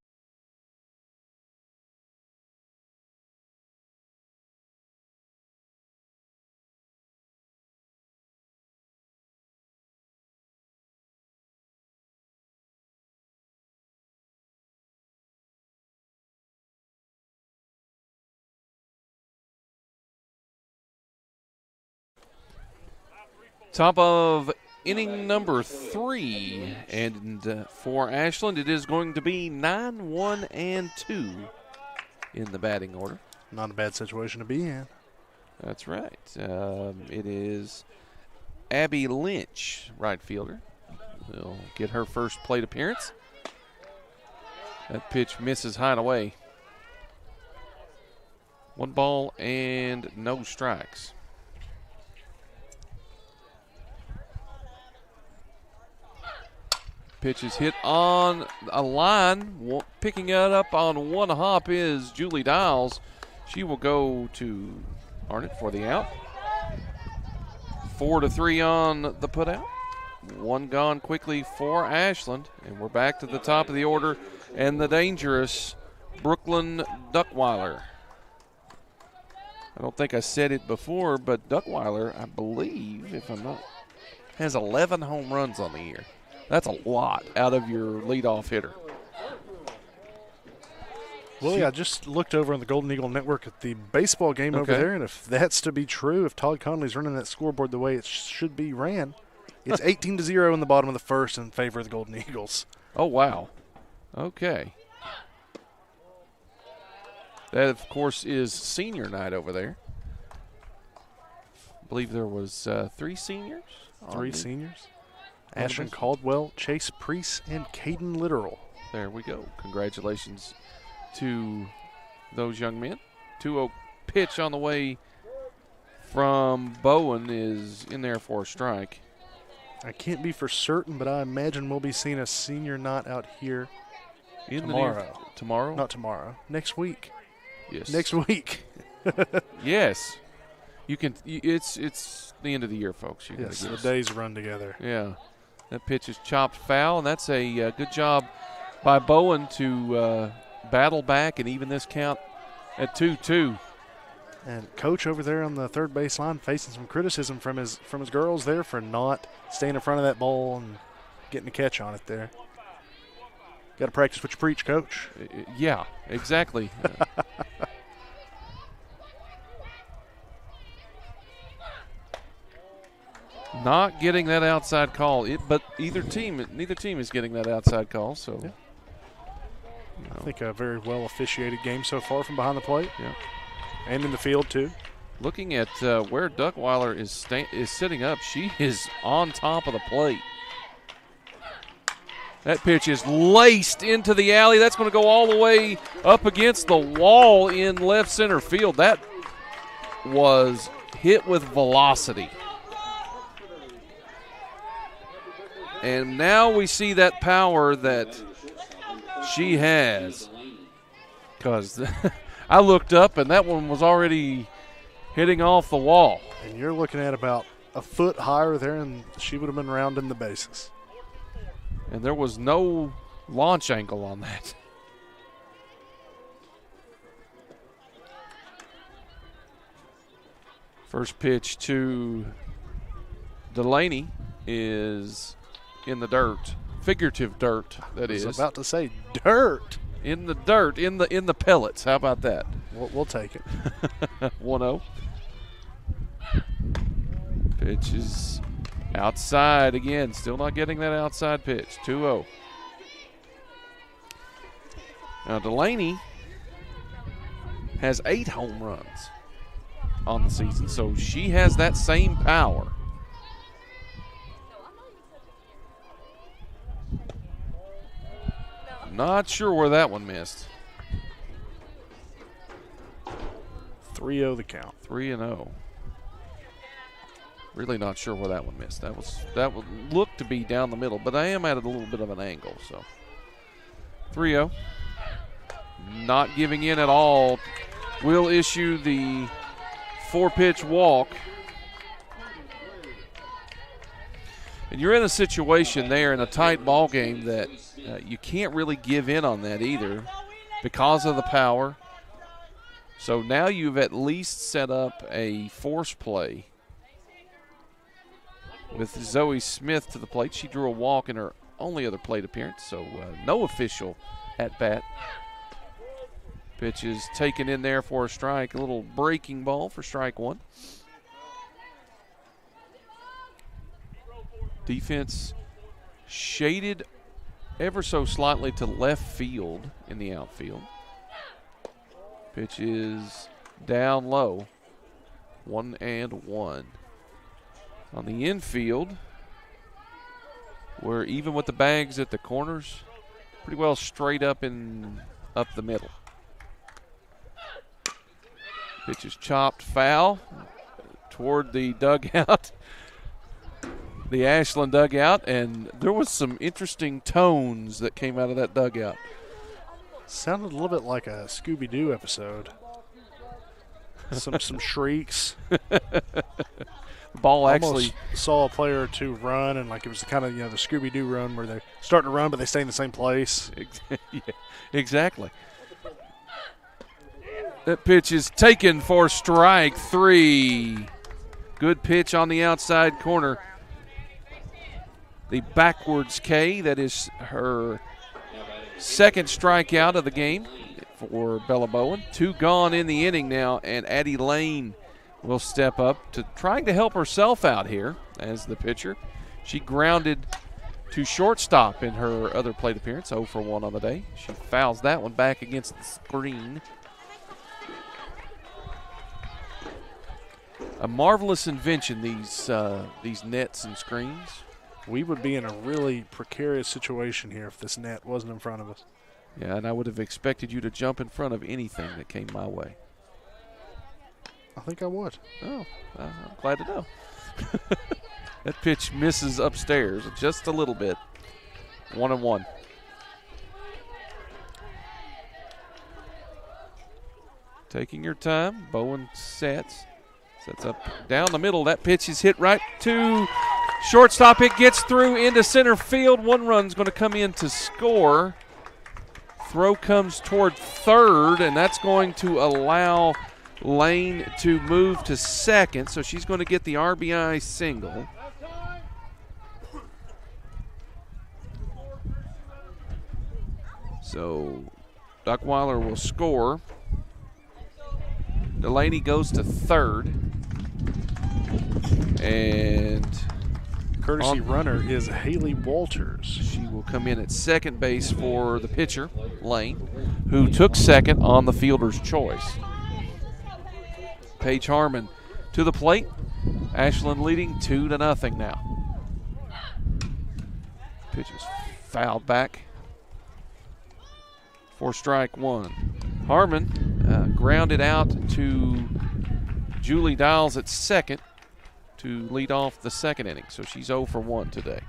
Top of inning number 3. And for Ashland, it is going to be 9-1-2 in the batting order. Not a bad situation to be in. That's right. It is Abby Lynch, right fielder. Will get her first plate appearance. That pitch misses high and away. 1 ball and no strikes. Pitch is hit on a line. Picking it up on 1 hop is Julie Dials. She will go to Arnott for the out. 4-3 on the putout. 1 gone quickly for Ashland. And we're back to the top of the order and the dangerous Brooklyn Duckweiler. I don't think I said it before, but Duckweiler, I believe, if I'm not, has 11 home runs on the year. That's a lot out of your leadoff hitter. Willie, I just looked over on the Golden Eagle Network at the baseball game over there, and if that's to be true, if Todd Conley's running that scoreboard the way it should be ran, it's 18-0 in the bottom of the first in favor of the Golden Eagles. Oh, wow. Okay. That, of course, is senior night over there. I believe there was 3 seniors. 3 seniors. Ashton Caldwell, Chase Priest, and Caden Littoral. There we go. Congratulations to those young men. 2-0 pitch on the way from Bowen is in there for a strike. I can't be for certain, but I imagine we'll be seeing a senior night out here tomorrow. Tomorrow? Not tomorrow. Next week. Yes. Next week. Yes. You can. It's the end of the year, folks. You yes, the days run together. Yeah. That pitch is chopped foul, and that's a good job by Bowen to battle back and even this count at 2-2. And Coach over there on the third base line facing some criticism from his girls there for not staying in front of that ball and getting a catch on it there. Got to practice what you preach, Coach. Yeah, exactly. Not getting that outside call, but neither team is getting that outside call. So, yeah. I think a very well officiated game so far from behind the plate. Yeah, and in the field too. Looking at where Duckweiler is sitting up, she is on top of the plate. That pitch is laced into the alley. That's going to go all the way up against the wall in left center field. That was hit with velocity. And now we see that power that she has. Because I looked up and that one was already hitting off the wall. And you're looking at about a foot higher there, and she would have been rounding the bases. And there was no launch angle on that. First pitch to Delaney is in the dirt. Figurative dirt, that is. I was about to say dirt. In the dirt, in the pellets. How about that? We'll take it. 1-0. Pitch is outside again. Still not getting that outside pitch. 2-0. Now Delaney has 8 home runs on the season, so she has that same power. Not sure where that one missed. 3-0 the count. 3-0. Really not sure where that one missed. That would look to be down the middle, but I am at a little bit of an angle. So 3-0. Not giving in at all. Will issue the 4-pitch walk. And you're in a situation there in a tight ball game that you can't really give in on that either because of the power. So now you've at least set up a force play with Zoe Smith to the plate. She drew a walk in her only other plate appearance, so no official at bat. Pitch is taken in there for a strike, a little breaking ball for strike 1. Defense shaded ever so slightly to left field in the outfield. Pitch is down low. 1-1. On the infield, we're even with the bags at the corners, pretty well straight up and up the middle. Pitch is chopped foul toward the dugout, the Ashland dugout, and there was some interesting tones that came out of that dugout. Sounded a little bit like a Scooby-Doo episode. some shrieks. Ball Almost actually saw a player or two run, and like it was the kind of the Scooby-Doo run where they start to run but they stay in the same place. Yeah, exactly. That pitch is taken for strike 3. Good pitch on the outside corner. The backwards K, that is her second strikeout of the game for Bella Bowen. 2 gone in the inning now, and Addie Lane will step up to trying to help herself out here as the pitcher. She grounded to shortstop in her other plate appearance, 0 for 1 on the day. She fouls that one back against the screen. A marvelous invention, these nets and screens. We would be in a really precarious situation here if this net wasn't in front of us. Yeah, and I would have expected you to jump in front of anything that came my way. I think I would. Oh, I'm glad to know. That pitch misses upstairs just a little bit. 1-1. Taking your time. Bowen sets up down the middle. That pitch is hit right to shortstop. It gets through into center field. 1 run's going to come in to score. Throw comes toward third, and that's going to allow Lane to move to second, so she's going to get the RBI single. So Duckweiler will score. Delaney goes to third. And courtesy runner is Haley Walters. She will come in at second base for the pitcher, Lane, who took second on the fielder's choice. Paige Harmon to the plate. Ashland leading 2-0 now. Pitch is fouled back for strike 1. Harmon grounded out to Julie Dials at second to lead off the second inning. So she's 0 for 1 today.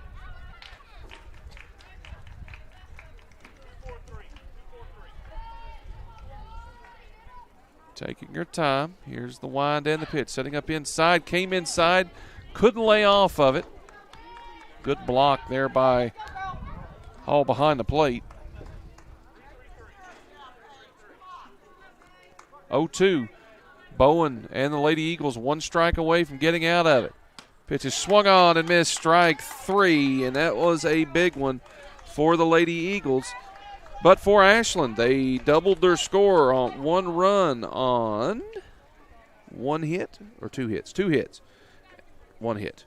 Taking her time. Here's the wind and the pitch. Setting up inside. Came inside. Couldn't lay off of it. Good block there by Hall behind the plate. 0-2. Bowen and the Lady Eagles 1 strike away from getting out of it. Pitch is swung on and missed, strike 3, and that was a big one for the Lady Eagles. But for Ashland, they doubled their score on 1 run on 1 hit or 2 hits? 2 hits. 1 hit.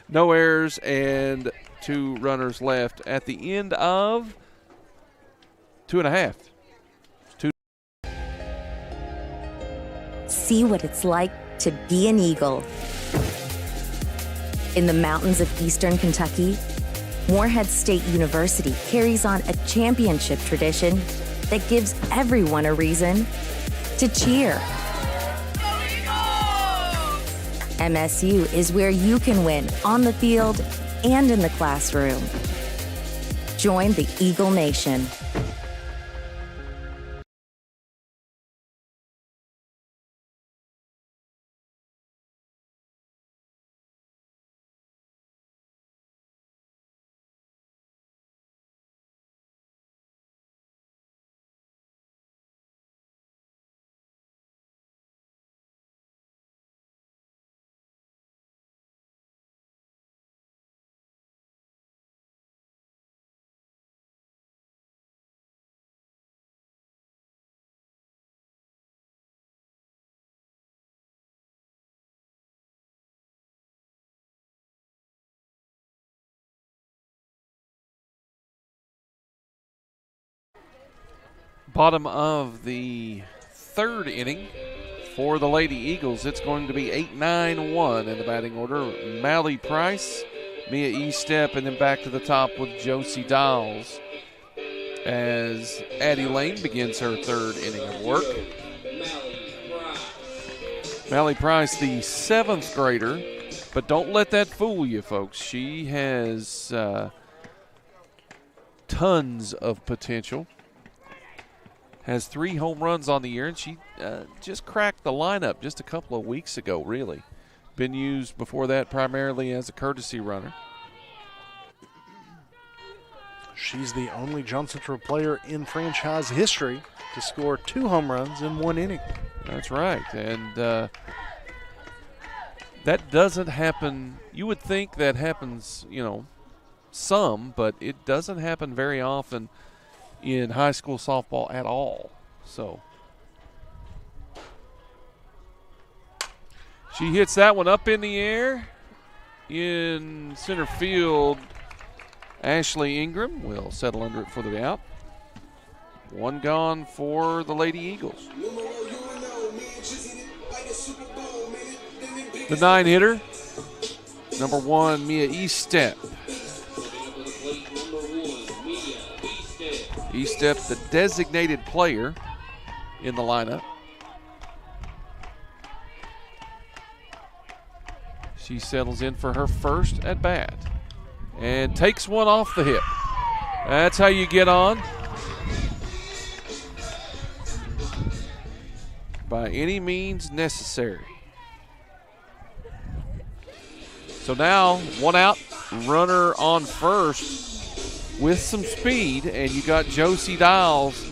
No errors and 2 runners left at the end of 2.5. See what it's like to be an Eagle. In the mountains of eastern Kentucky, Morehead State University carries on a championship tradition that gives everyone a reason to cheer. MSU is where you can win on the field and in the classroom. Join the Eagle Nation. Bottom of the third inning for the Lady Eagles. It's going to be 8-9-1 in the batting order. Mally Price, Mia Estep, and then back to the top with Josie Dowles as Addie Lane begins her third inning of work. Mally Price, the 7th grader, but don't let that fool you, folks. She has tons of potential. Has 3 home runs on the year, and she just cracked the lineup just a couple of weeks ago, really. Been used before that primarily as a courtesy runner. She's the only Johnson Central player in franchise history to score 2 home runs in 1 inning. That's right, and that doesn't happen. You would think that happens, some, but it doesn't happen very often in high school softball at all. So she hits that one up in the air in center field. Ashley Ingram will settle under it for the out. 1 gone for the Lady Eagles. The 9-hitter, number 1, Mia Estep. Estep, the designated player in the lineup. She settles in for her first at bat and takes one off the hip. That's how you get on. By any means necessary. So now 1 out, runner on first with some speed, and you got Josie Dials,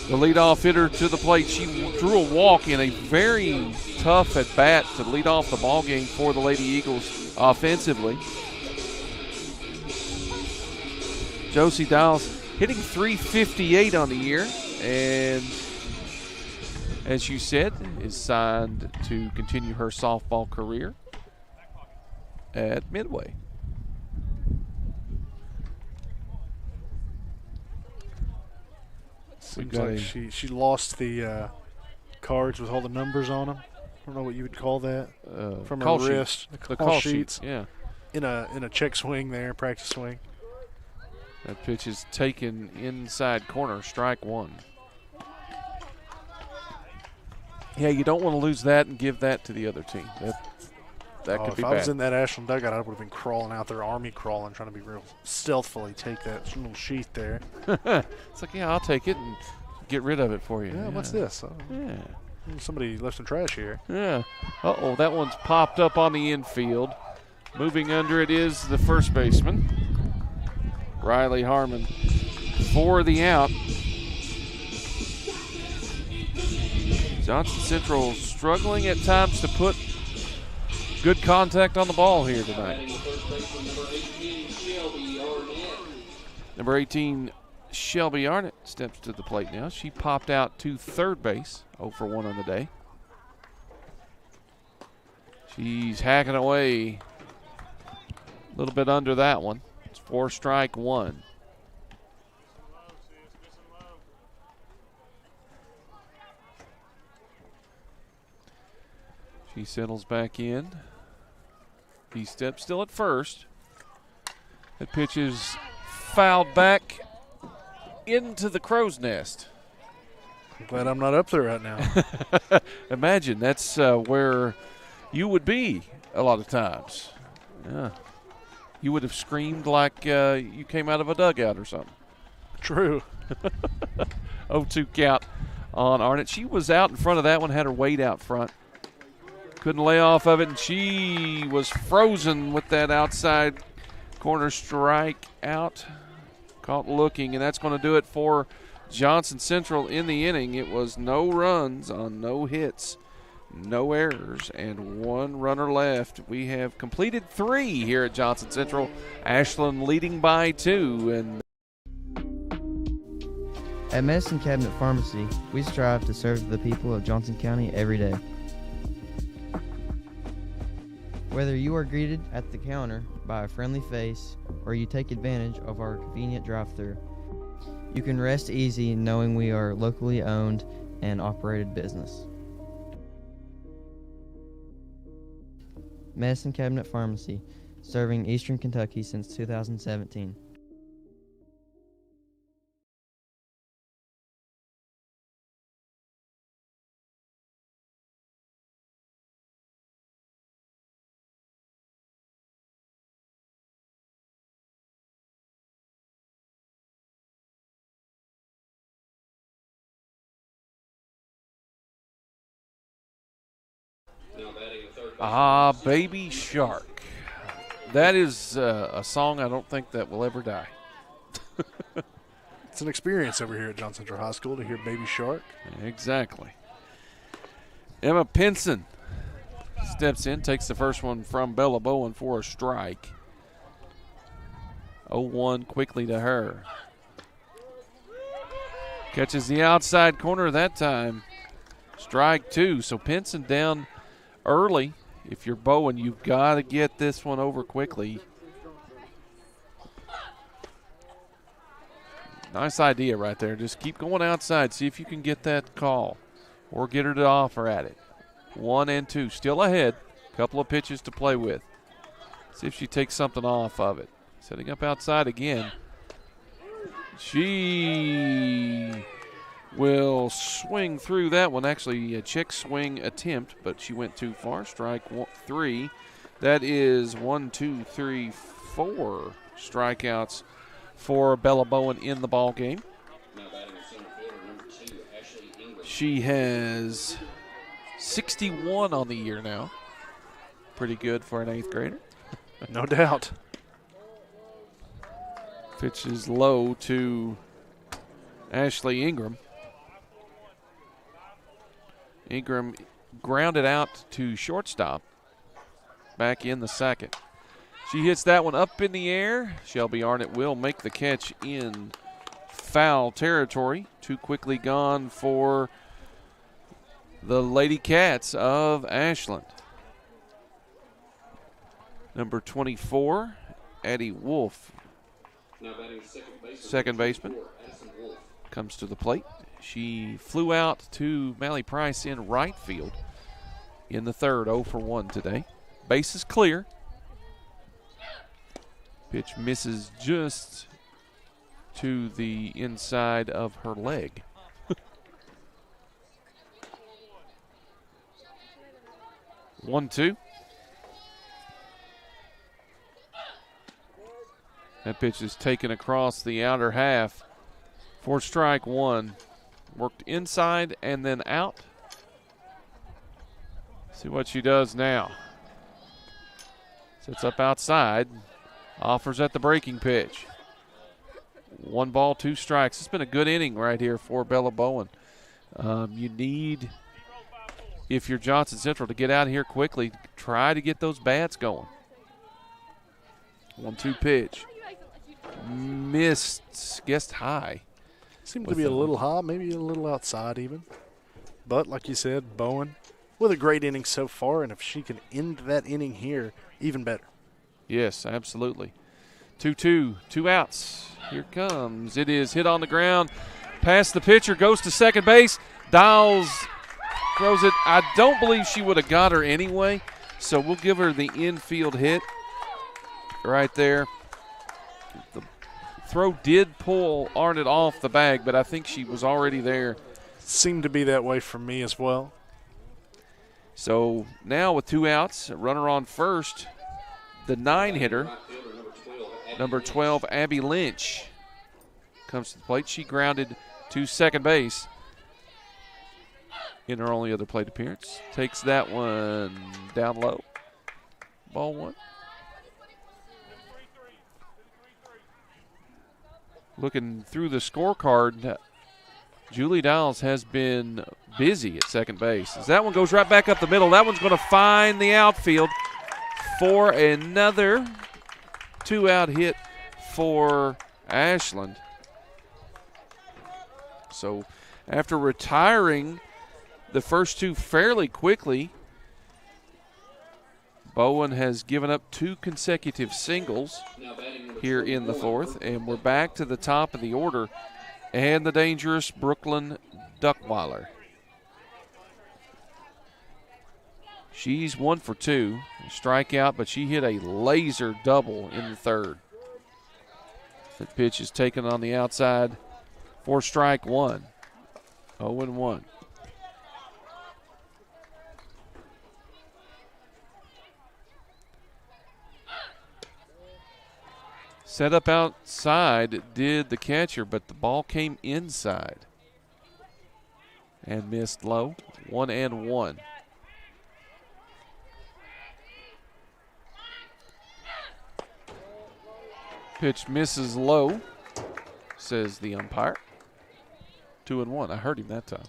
the leadoff hitter, to the plate. She drew a walk in a very tough at bat to lead off the ball game for the Lady Eagles offensively. Josie Dials hitting .358 on the year, and as you said, is signed to continue her softball career at Midway. Seems like she lost the cards with all the numbers on them. I don't know what you would call that. From her wrist. The call sheets. Yeah. In a check swing there, practice swing. That pitch is taken inside corner, strike 1. Yeah, you don't want to lose that and give that to the other team. That could be bad. If I was in that Ashland dugout, I would have been crawling out there, army crawling, trying to be real stealthily take that little sheath there. It's like, yeah, I'll take it and get rid of it for you. Yeah, what's this? Yeah. Somebody left some trash here. Yeah. Uh-oh, that one's popped up on the infield. Moving under it is the first baseman, Riley Harmon, for the out. Johnson Central struggling at times to put good contact on the ball here tonight. Number 18, Shelby Arnett, steps to the plate now. She popped out to third base, 0 for 1 on the day. She's hacking away a little bit under that one. It's 4 strike 1. She settles back in. He steps still at first. That pitch is fouled back into the crow's nest. I'm glad I'm not up there right now. Imagine that's where you would be a lot of times. Yeah. You would have screamed like you came out of a dugout or something. True. 0-2 count on Arnett. She was out in front of that one, had her weight out front. Couldn't lay off of it, and she was frozen with that outside corner strike out. Caught looking, and that's going to do it for Johnson Central in the inning. It was no runs on no hits, no errors, and 1 runner left. We have completed 3 here at Johnson Central. Ashland leading by 2. And at Medicine Cabinet Pharmacy, we strive to serve the people of Johnson County every day. Whether you are greeted at the counter by a friendly face or you take advantage of our convenient drive-thru, You can rest easy knowing we are locally owned and operated business. Medicine Cabinet Pharmacy, serving Eastern Kentucky since 2017. Baby Shark. That is a song I don't think that will ever die. It's an experience over here at John Central High School to hear Baby Shark. Exactly. Emma Pinson steps in, takes the first one from Bella Bowen for a strike. 0-1 quickly to her. Catches the outside corner that time. Strike 2. So Pinson down early. If you're Bowen, you've got to get this one over quickly. Nice idea right there. Just keep going outside. See if you can get that call or get her to offer at it. 1 and 2. Still ahead. Couple of pitches to play with. See if she takes something off of it. Setting up outside again. She will swing through that one. Actually, a check swing attempt, but she went too far. Strike 3. That is 4 strikeouts for Bella Bowen in the ball game. She has 61 on the year now. Pretty good for an 8th grader. No doubt. Pitch is low to Ashley Ingram. Ingram grounded out to shortstop back in the second. She hits that one up in the air. Shelby Arnott will make the catch in foul territory. Too quickly gone for the Lady Cats of Ashland. Number 24, Addie Wolf, second baseman, comes to the plate. She flew out to Mally Price in right field in the third, 0 for 1 today. Base is clear. Pitch misses just to the inside of her leg. 1-2. That pitch is taken across the outer half for strike 1. Worked inside and then out. See what she does now. Sits up outside. Offers at the breaking pitch. 1 ball, 2 strikes. It's been a good inning right here for Bella Bowen. You need, if you're Johnson Central, to get out here quickly. Try to get those bats going. 1-2 pitch. Missed, guessed high. Seemed to be a little high, maybe a little outside even. But like you said, Bowen with a great inning so far, and if she can end that inning here, even better. Yes, absolutely. 2-2, 2 outs. Here comes. It is hit on the ground. Past the pitcher, goes to second base. Dials throws it. I don't believe she would have got her anyway, so we'll give her the infield hit right there. The throw did pull Arnott off the bag, but I think she was already there. Seemed to be that way for me as well. So now with 2 outs, a runner on first, the 9-hitter, number 12, Abby Lynch, comes to the plate. She grounded to second base in her only other plate appearance. Takes that one down low. Ball 1. Looking through the scorecard, Julie Dials has been busy at second base. As that one goes right back up the middle, that one's going to find the outfield for another 2-out hit for Ashland. So after retiring the first 2 fairly quickly, Bowen has given up 2 consecutive singles here in the 4th, and we're back to the top of the order and the dangerous Brooklyn Duckweiler. She's 1 for 2. Strikeout, but she hit a laser double in the third. The pitch is taken on the outside for strike one. 0-1. Set up outside did the catcher, but the ball came inside and missed low. 1-1. Pitch misses low, says the umpire. 2-1. I heard him that time.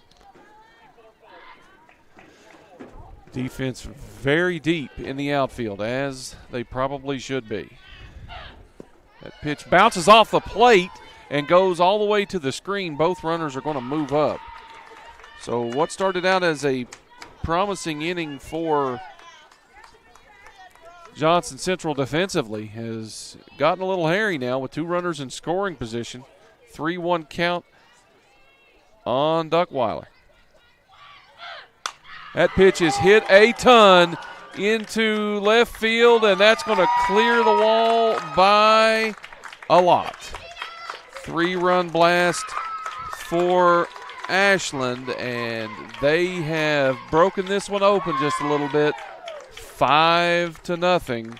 Defense very deep in the outfield, as they probably should be. That pitch bounces off the plate and goes all the way to the screen. Both runners are going to move up. So what started out as a promising inning for Johnson Central defensively has gotten a little hairy now with 2 runners in scoring position. 3-1 count on Duckweiler. That pitch is hit a ton into left field, and that's going to clear the wall by a lot. 3-run blast for Ashland, and they have broken this one open just a little bit. 5-0.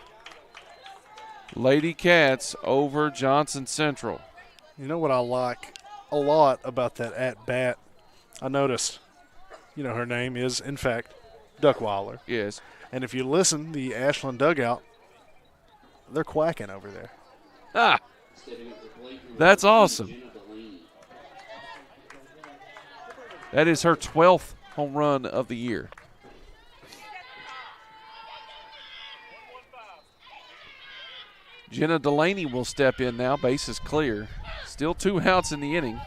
Lady Cats over Johnson Central. You know what I like a lot about that at-bat? I noticed, her name is, in fact, Duckweiler. Yes. And if you listen, the Ashland dugout, they're quacking over there. Ah, that's awesome. That is her 12th home run of the year. Jenna Delaney will step in now. Base is clear. Still 2 outs in the inning.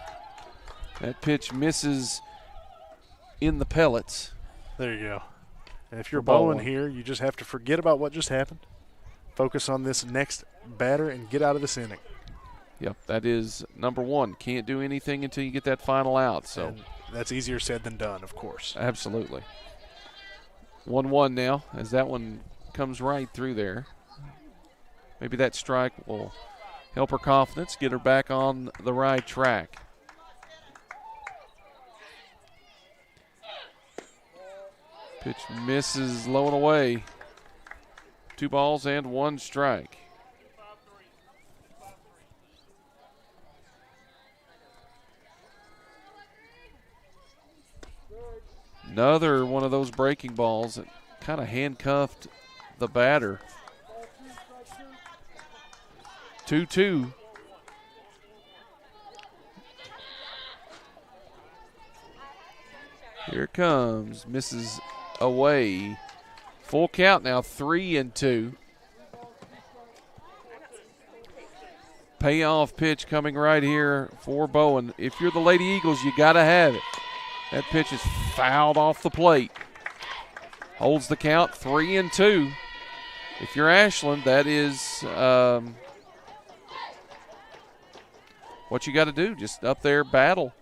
That pitch misses in the pellets. There you go. And if you're bowling here, you just have to forget about what just happened. Focus on this next batter and get out of this inning. Yep, that is number 1. Can't do anything until you get that final out. So and that's easier said than done, of course. Absolutely. 1-1 now as that one comes right through there. Maybe that strike will help her confidence, get her back on the right track. Pitch misses low and away. 2 balls and 1 strike. Another one of those breaking balls that kind of handcuffed the batter. 2-2. Here it comes. Misses away. Full count now, 3-2. Payoff pitch coming right here for Bowen. If you're the Lady Eagles, you got to have it. That pitch is fouled off the plate. Holds the count, 3-2. If you're Ashland, that is what you got to do. Just up there, battle.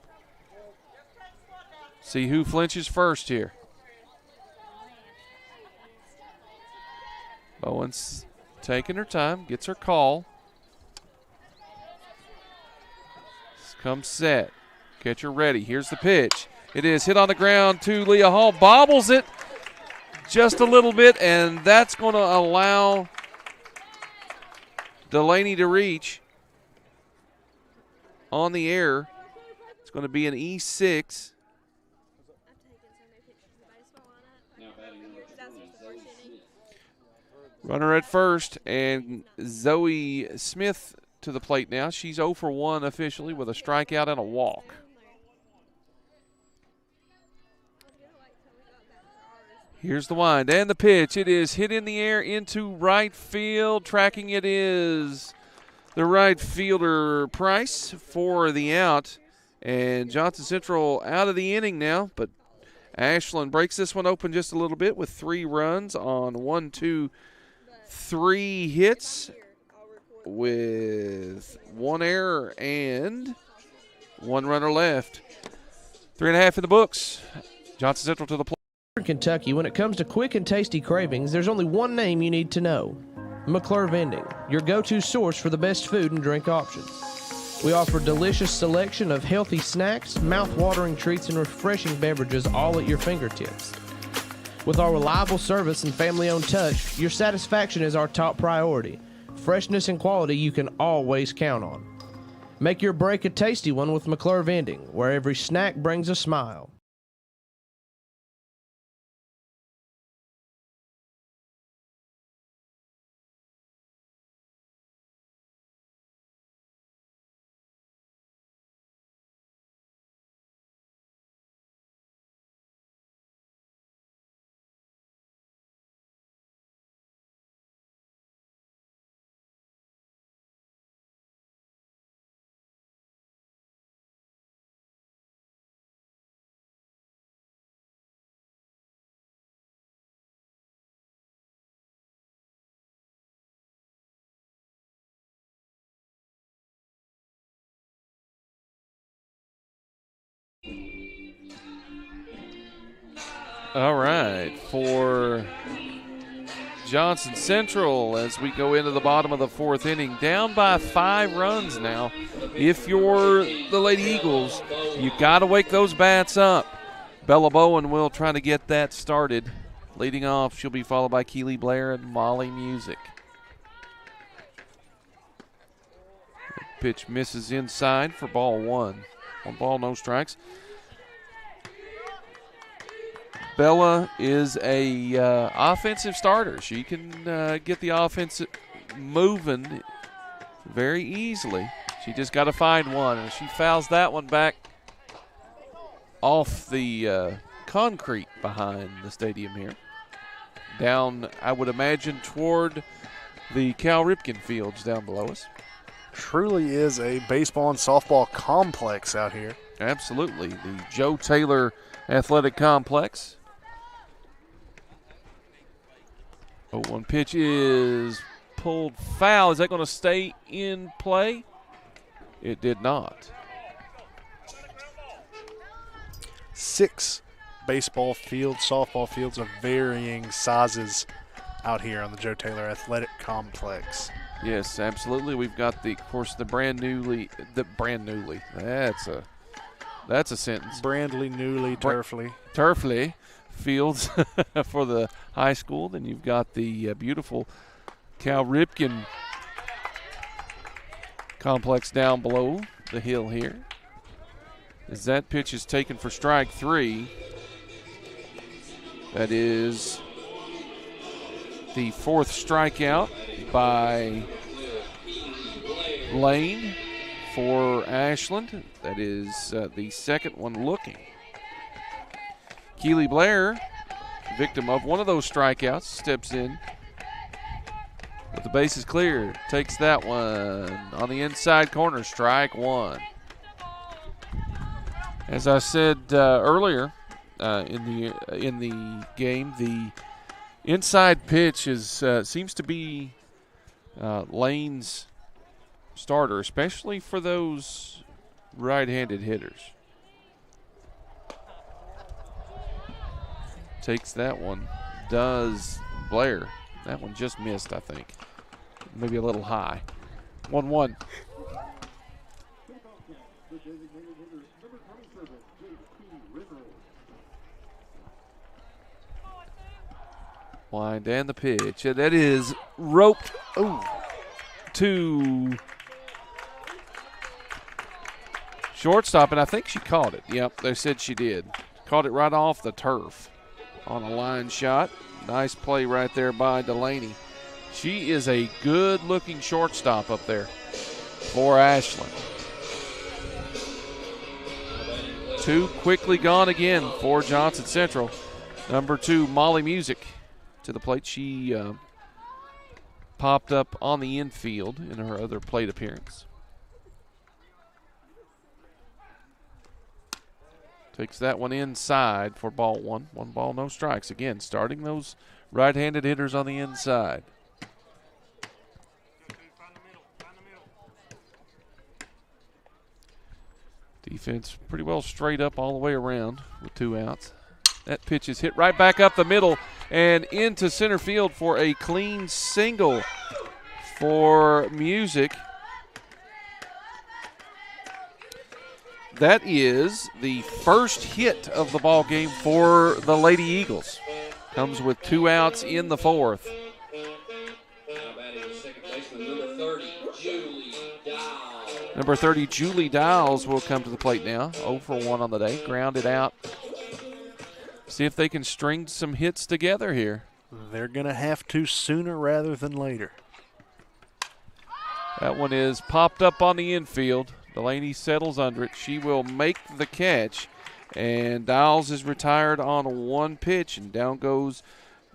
See who flinches first here. Bowen's taking her time, gets her call. Comes set. Catcher ready. Here's the pitch. It is hit on the ground to Leah Hall. Bobbles it just a little bit, and that's going to allow Delaney to reach on the air. It's going to be an E6. Runner at first, and Zoe Smith to the plate now. She's 0 for 1 officially with a strikeout and a walk. Here's the wind and the pitch. It is hit in the air into right field. Tracking it is the right fielder Price for the out. And Johnson Central out of the inning now, but Ashland breaks this one open just a little bit with 3 runs on 1, 2, 3 hits with 1 error and One runner left. 3.5 in the books. Johnson Central to the plate. In Kentucky, when it comes to quick and tasty cravings, there's only one name you need to know. McClure Vending, your go-to source for the best food and drink options. We offer delicious selection of healthy snacks, mouth-watering treats, and refreshing beverages all at your fingertips. With our reliable service and family-owned touch, your satisfaction is our top priority. Freshness and quality you can always count on. Make your break a tasty one with McClure Vending, where every snack brings a smile. All right, for Johnson Central as we go into the bottom of the fourth inning, down by 5 runs now. If you're the Lady Eagles, you got to wake those bats up. Bella Bowen will try to get that started. Leading off, she'll be followed by Keely Blair and Molly Music. Pitch misses inside for ball 1. 1 ball, no strikes. Bella is a offensive starter. She can get the offense moving very easily. She just got to find one, and she fouls that one back off the concrete behind the stadium here. Down, I would imagine, toward the Cal Ripken fields down below us. Truly is a baseball and softball complex out here. Absolutely. The Joe Taylor Athletic Complex. 0-1 pitch is pulled foul. Is that going to stay in play? It did not. 6 baseball fields, softball fields of varying sizes out here on the Joe Taylor Athletic Complex. Yes, absolutely. We've got the, of course, the brand newly. That's a sentence. Brandly, newly, turfly fields for the high school. Then you've got the beautiful Cal Ripken complex down below the hill here. As that pitch is taken for strike 3. That is the 4th strikeout by Lane for Ashland. That is the 2nd one looking. Keely Blair, victim of one of those strikeouts, steps in with the bases clear. Takes that one on the inside corner, strike 1. As I said earlier in the game, the inside pitch is seems to be Lane's starter, especially for those right-handed hitters. Takes that one, does Blair. That one just missed, I think. Maybe a little high. 1-1. Wind and the pitch. That is roped to shortstop, and I think she caught it. Yep, they said she did. Caught it right off the turf on a line shot. Nice play right there by Delaney. She is a good-looking shortstop up there for Ashland. 2 quickly gone again for Johnson Central. Number 2, Molly Music to the plate. She popped up on the infield in her other plate appearance. Takes that one inside for ball 1. 1 ball, no strikes. Again, starting those right-handed hitters on the inside. Defense pretty well straight up all the way around with 2 outs. That pitch is hit right back up the middle and into center field for a clean single for Music. That is the first hit of the ball game for the Lady Eagles. Comes with 2 outs in the 4th. Number 30, Julie Dials will come to the plate now. 0 for 1 on the day. Grounded out. See if they can string some hits together here. They're going to have to sooner rather than later. That one is popped up on the infield. Delaney settles under it. She will make the catch. And Dials is retired on 1 pitch. And down goes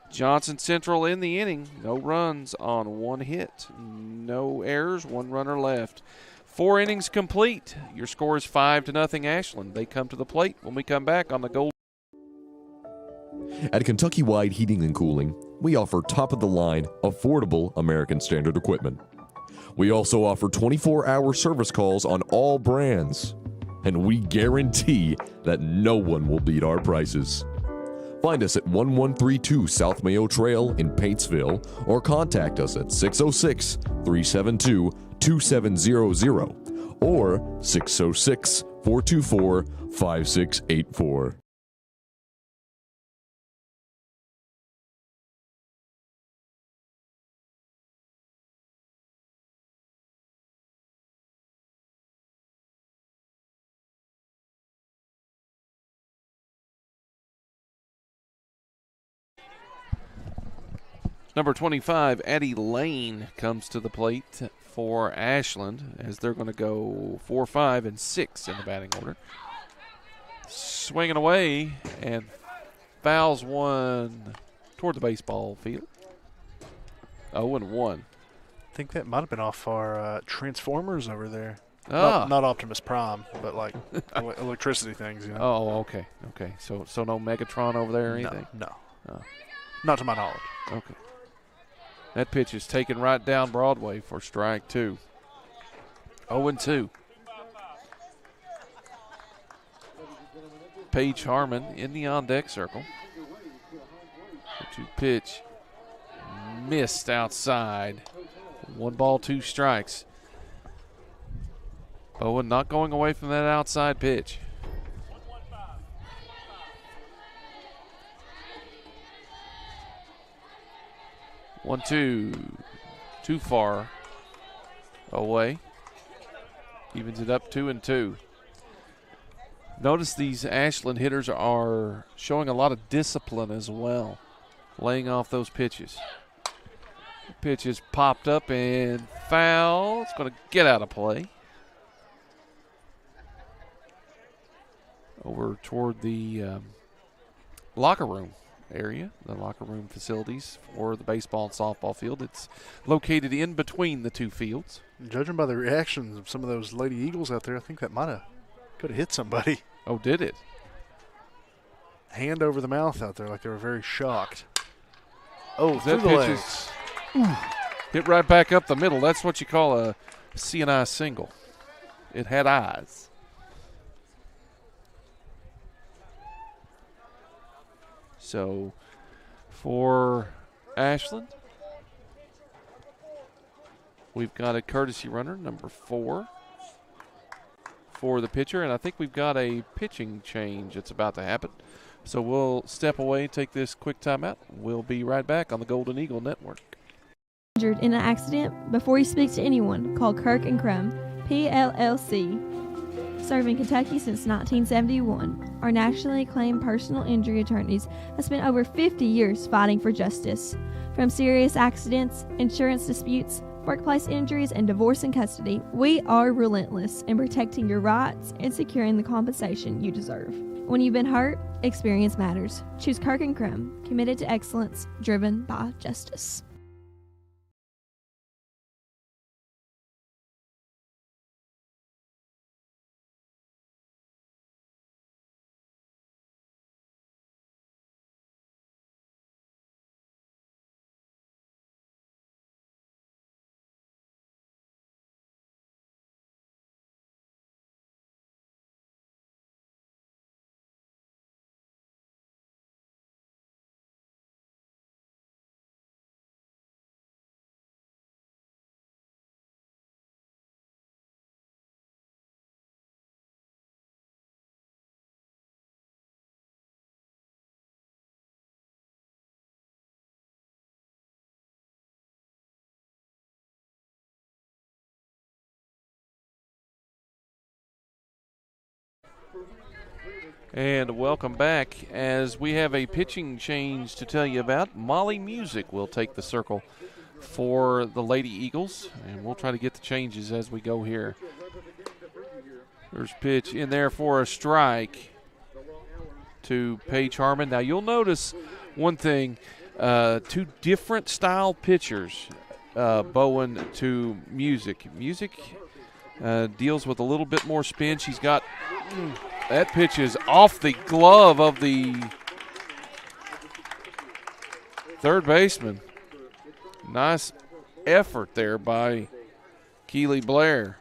Johnson Central in the inning. No runs on 1 hit. No errors. 1 runner left. 4 innings complete. Your score is 5-0 Ashland. They come to the plate when we come back on the Gold. At Kentucky Wide Heating and Cooling, we offer top-of-the-line, affordable American Standard equipment. We also offer 24-hour service calls on all brands, and we guarantee that no one will beat our prices. Find us at 1132 South Mayo Trail in Paintsville or contact us at 606-372-2700 or 606-424-5684. Number 25, Addie Lane comes to the plate for Ashland as they're going to go 4, 5, and 6 in the batting order. Swinging away and fouls one toward the baseball field. 0-1. I think that might have been off our transformers over there. Ah. Not Optimus Prime, but like electricity things. You know? Oh, okay. Okay. So no Megatron over there or anything? No. Oh. Not to my knowledge. Okay. That pitch is taken right down Broadway for strike 2. 0-2. Paige Harmon in the on-deck circle. 2 pitch. Missed outside. 1 ball, 2 strikes. Bowen not going away from that outside pitch. One, two, too far away. Evens it up 2-2. Notice these Ashland hitters are showing a lot of discipline as well, laying off those pitches. The pitch is popped up and foul. It's going to get out of play. Over toward the locker room area, the locker room facilities for the baseball and softball field. It's located in between the 2 fields. Judging by the reactions of some of those Lady Eagles out there, I think that could have hit somebody. Oh, did it? Hand over the mouth out there like they were very shocked. Oh, that through the pitch legs. Hit right back up the middle. That's what you call a C&I single. It had eyes. So for Ashland, we've got a courtesy runner, number 4, for the pitcher, and I think we've got a pitching change that's about to happen. So we'll step away, take this quick timeout. We'll be right back on the Golden Eagle Network. Injured in an accident? Before you speak to anyone, call Kirk and Crum, PLLC. Serving Kentucky since 1971, our nationally acclaimed personal injury attorneys have spent over 50 years fighting for justice. From serious accidents, insurance disputes, workplace injuries, and divorce and custody, we are relentless in protecting your rights and securing the compensation you deserve. When you've been hurt, experience matters. Choose Kirk and Crum, committed to excellence, driven by justice. And welcome back as we have a pitching change to tell you about. Molly Music will take the circle for the Lady Eagles, and we'll try to get the changes as we go here. There's pitch in there for a strike to Paige Harmon. Now you'll notice one thing, two different style pitchers, Bowen to Music. Music deals with a little bit more spin. She's got that pitch is off the glove of the third baseman. Nice effort there by Keely Blair.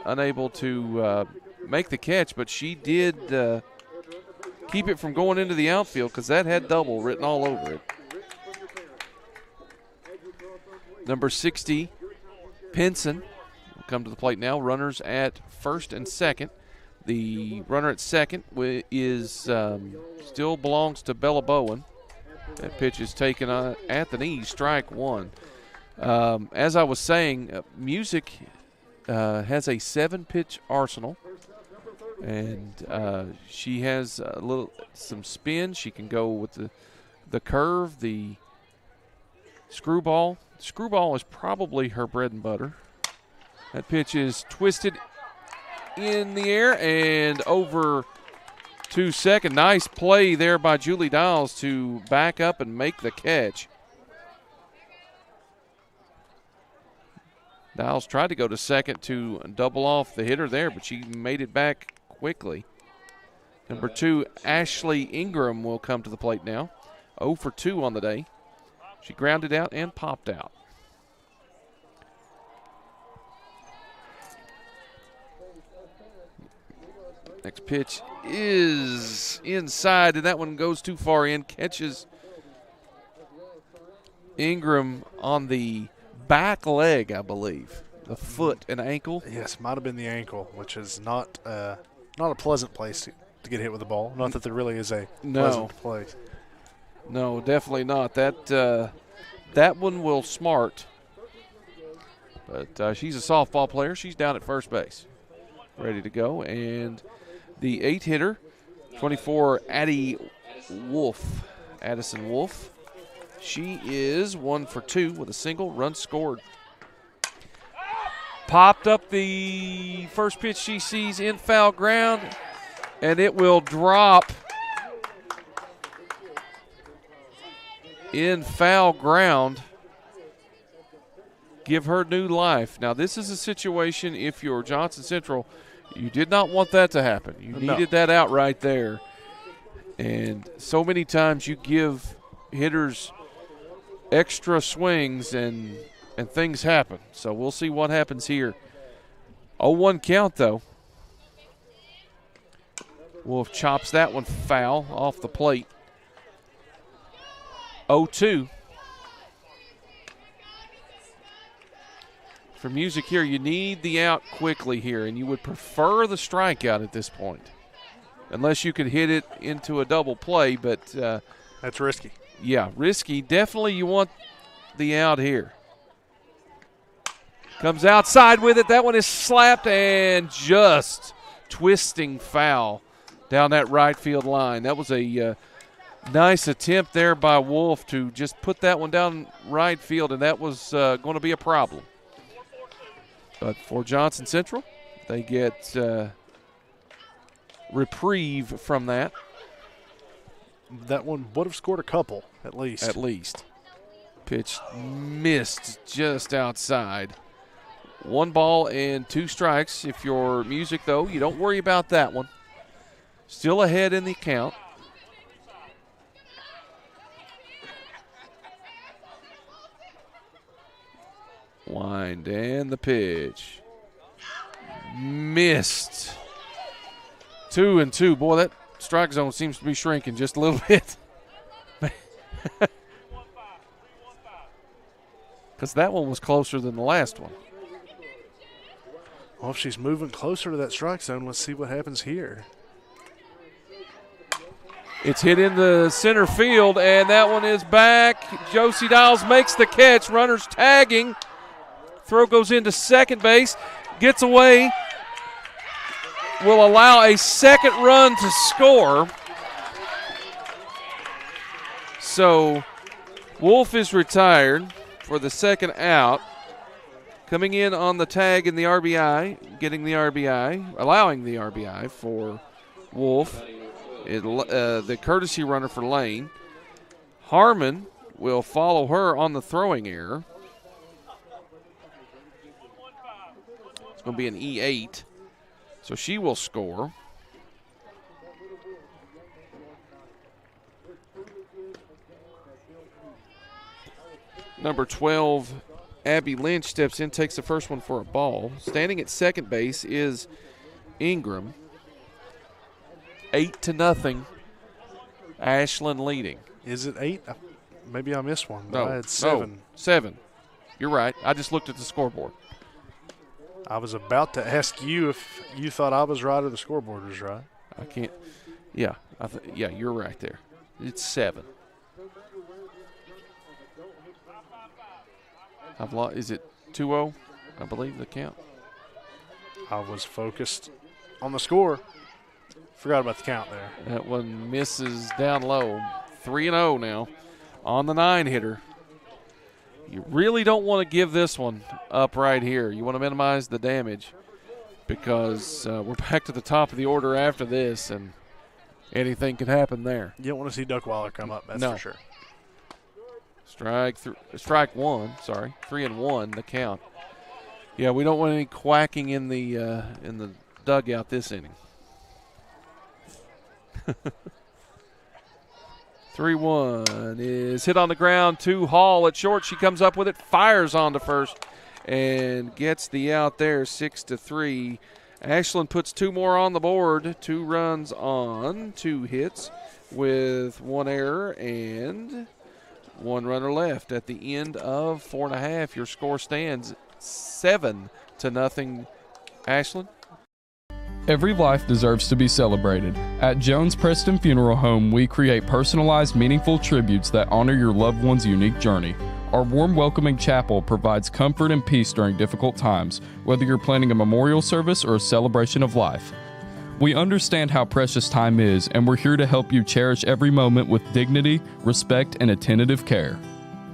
Unable to make the catch, but she did keep it from going into the outfield because that had double written all over it. Number 60, Pinson, will come to the plate now. Runners at first and second. The runner at second is still belongs to Bella Bowen. That pitch is taken at the knee, strike one. As I was saying, Music has a 7-pitch arsenal, and she has some spin. She can go with the curve, the screwball. Screwball is probably her bread and butter. That pitch is twisted in the air and over to second. Nice play there by Julie Dials to back up and make the catch. Dials tried to go to second to double off the hitter there, but she made it back quickly. Number 2, Ashley Ingram will come to the plate now. 0 for 2 on the day. She grounded out and popped out. Next pitch is inside, and that one goes too far in. Catches Ingram on the back leg, I believe. The foot and ankle. Yes, might have been the ankle, which is not a pleasant place to get hit with the ball. Not that there really is a pleasant place. No, definitely not. That one will smart. But she's a softball player. She's down at first base, ready to go. And the 8-hitter, 24, Addison Wolf. She is 1 for 2 with a single, run scored. Popped up the first pitch she sees in foul ground, and it will drop in foul ground. Give her new life. Now, this is a situation, if you're Johnson Central, you did not want that to happen. You needed that out right there. And so many times you give hitters extra swings and things happen. So we'll see what happens here. 0-1 count, though. Wolf chops that one foul off the plate. 0-2. For Music here, you need the out quickly here, and you would prefer the strikeout at this point, unless you could hit it into a double play, but that's risky. Yeah, risky. Definitely you want the out here. Comes outside with it. That one is slapped and just twisting foul down that right field line. That was a nice attempt there by Wolf to just put that one down right field, and that was going to be a problem. But for Johnson Central, they get reprieve from that. That one would have scored a couple, at least. At least. Pitch missed just outside. 1 ball and 2 strikes. If you're Music, though, you don't worry about that one. Still ahead in the count. Wind and the pitch. Missed. 2-2. Boy, that strike zone seems to be shrinking just a little bit. Because that one was closer than the last one. Well, if she's moving closer to that strike zone, let's see what happens here. It's hit in the center field, and that one is back. Josie Dials makes the catch. Runners tagging. Throw goes into second base. Gets away. will allow a second run to score. So Wolf is retired for the second out. Coming in on the tag in the RBI, getting the RBI, allowing the RBI for Wolf, the courtesy runner for Lane. Harmon will follow her on the throwing error. It's going to be an E8, so she will score. Number 12, Abby Lynch steps in, takes the first one for a ball. Standing at second base is Ingram. 8-0, Ashland leading. Is it 8? Maybe I missed one. No, I had 7. No, 7. You're right. I just looked at the scoreboard. I was about to ask you if you thought I was right or the scoreboard was right. I can't. Yeah, yeah, you're right there. It's 7. I've lost. Is it 2-0? I believe the count. I was focused on the score. Forgot about the count there. That one misses down low. 3-0 now on the 9-hitter. You really don't want to give this one up right here. You want to minimize the damage because we're back to the top of the order after this, and anything could happen there. You don't want to see Duckweiler come up, that's for sure. Strike one. Sorry, 3-1 the count. Yeah, we don't want any quacking in the dugout this inning. 3-1 is hit on the ground to Hall at short. She comes up with it, fires on to first, and gets the out there. 6-3. Ashland puts 2 more on the board. 2 runs on 2 hits with 1 error and 1 runner left. At the end of 4.5, your score stands 7-0 Ashland. Every life deserves to be celebrated. At Jones Preston Funeral Home, we create personalized, meaningful tributes that honor your loved one's unique journey. Our warm, welcoming chapel provides comfort and peace during difficult times, whether you're planning a memorial service or a celebration of life. We understand how precious time is, and we're here to help you cherish every moment with dignity, respect, and attentive care.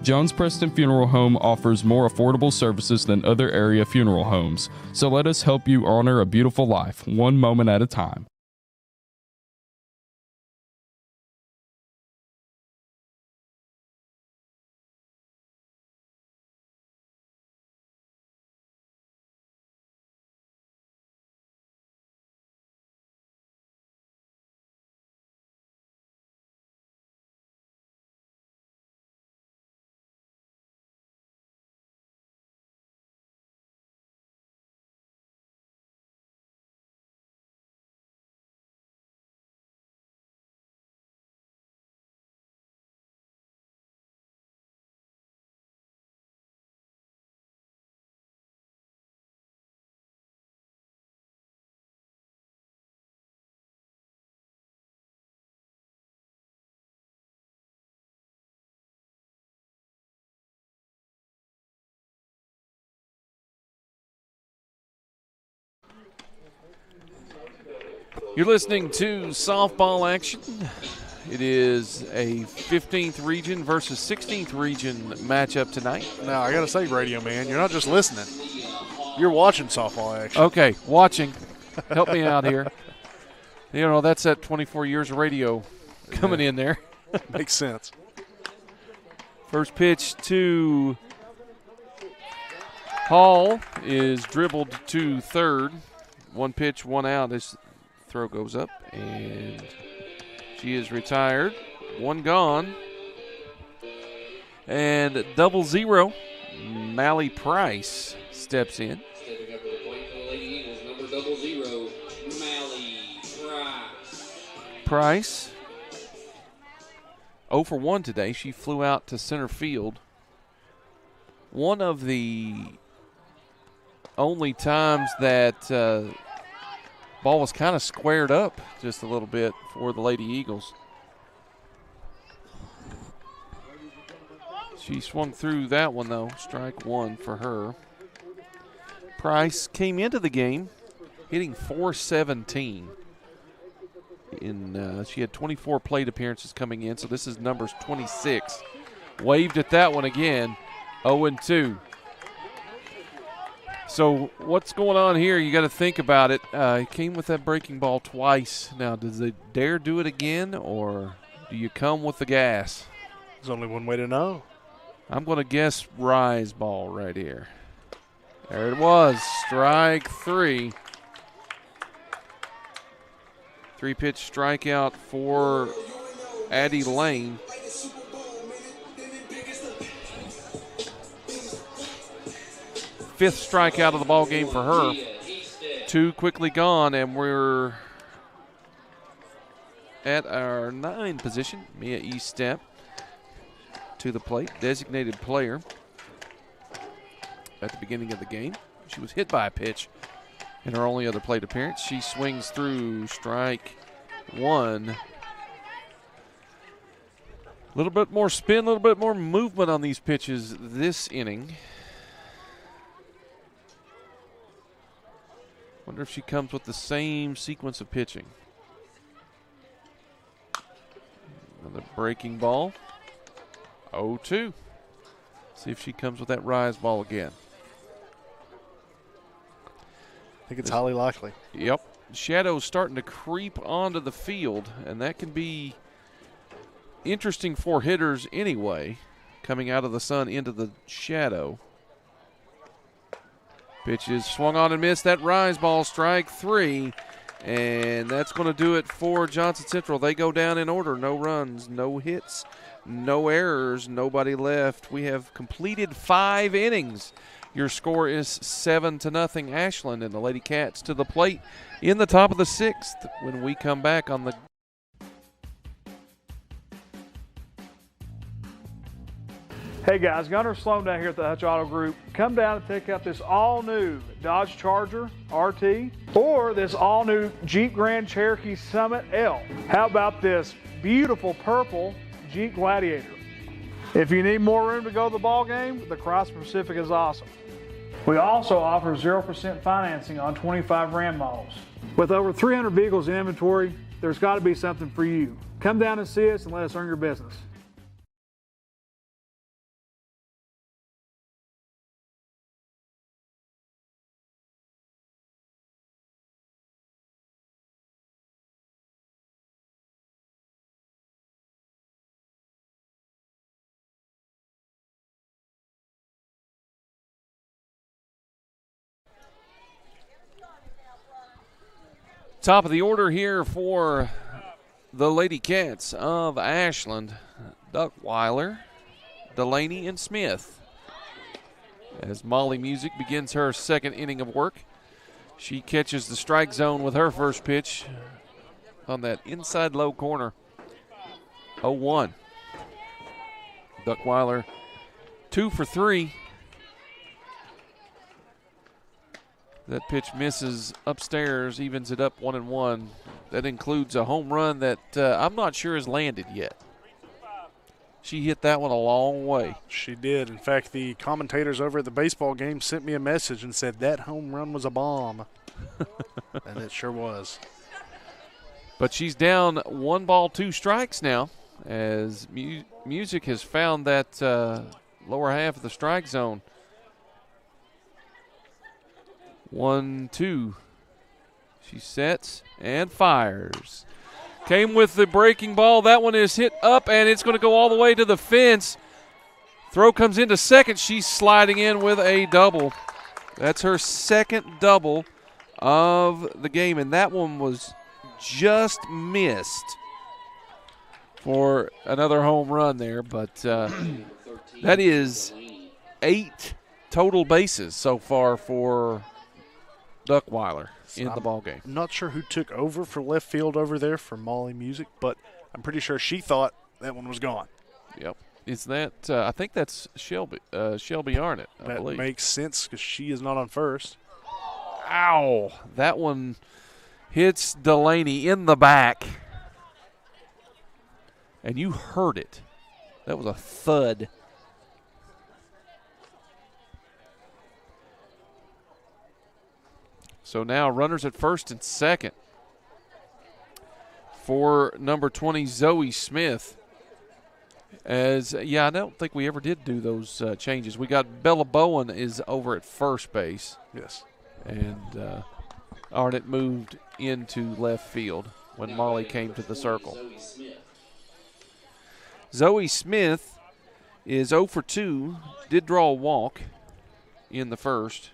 Jones Preston Funeral Home offers more affordable services than other area funeral homes, so let us help you honor a beautiful life, one moment at a time. You're listening to softball action. It is a 15th region versus 16th region matchup tonight. Now, I got to say, Radio Man, you're not just listening. You're watching softball action. Okay, watching. Help me out here. You know, that's that 24 years of radio coming in there. Makes sense. First pitch to Hall is dribbled to third. 1 pitch, 1 out. This throw goes up, and she is retired. 1 gone. And 0-0, Mally Price steps in. Stepping up to the plate for the Lady Eagles, number 00, Mally Price. Price, 0 for 1 today. She flew out to center field. One of the only times that ball was kind of squared up just a little bit for the Lady Eagles. She swung through that one, though. Strike 1 for her. Price came into the game hitting .417. She had 24 plate appearances coming in, so this is numbers 26. Waved at that one again, 0-2. So what's going on here? You got to think about it. He came with that breaking ball twice. Now, does they dare do it again, or do you come with the gas? There's only one way to know. I'm going to guess rise ball right here. There it was, strike 3. 3-pitch strikeout for Addie Lane. Fifth strikeout of the ball game for her. 2 quickly gone, and we're at our 9 position. Mia Eastep to the plate, designated player at the beginning of the game. She was hit by a pitch in her only other plate appearance. She swings through strike 1. A little bit more spin, a little bit more movement on these pitches this inning. Wonder if she comes with the same sequence of pitching. Another breaking ball. 0-2. See if she comes with that rise ball again. I think it's highly likely. Yep. Shadow's starting to creep onto the field, and that can be interesting for hitters anyway, coming out of the sun into the shadow. Pitch is swung on and missed. That rise ball, strike 3. And that's going to do it for Johnson Central. They go down in order. No runs, no hits, no errors, nobody left. We have completed 5 innings. Your score is 7-0 Ashland, and the Lady Cats to the plate in the top of the 6th when we come back on the Hey guys, Gunnar Sloan down here at the Hutch Auto Group. Come down and pick up this all-new Dodge Charger RT or this all-new Jeep Grand Cherokee Summit L. How about this beautiful purple Jeep Gladiator? If you need more room to go to the ball game, the Cross Pacific is awesome. We also offer 0% financing on 25 Ram models. With over 300 vehicles in inventory, there's got to be something for you. Come down and see us and let us earn your business. top of the order here for the Lady Cats of Ashland. Duckweiler, Delaney, and Smith. As Molly Music begins her second inning of work. She catches the strike zone with her first pitch on that inside low corner. 0-1. Duckweiler 2 for 3. That pitch misses upstairs, evens it up 1-1. That includes a home run that I'm not sure has landed yet. She hit that one a long way. She did. In fact, the commentators over at the baseball game sent me a message and said that home run was a bomb. And it sure was. But she's down 1 ball, 2 strikes now, as Music has found that lower half of the strike zone. 1-2. She sets and fires. Came with the breaking ball. That one is hit up, and it's going to go all the way to the fence. Throw comes into second. She's sliding in with a double. That's her second double of the game, and that one was just missed for another home run there. But that is 8 total bases so far for Duckweiler in the ball game. I'm not sure who took over for left field over there for Molly Music, but I'm pretty sure she thought that one was gone. Yep. Is that I think that's Shelby Arnett, I believe. That makes sense because she is not on first. Ow. That one hits Delaney in the back. And you heard it. That was a thud. So now runners at first and second for number 20, Zoe Smith. I don't think we ever did do those changes. We got Bella Bowen is over at first base. Yes. And Arnett moved into left field when Molly came to the circle. Zoe Smith is 0 for 2, did draw a walk in the first.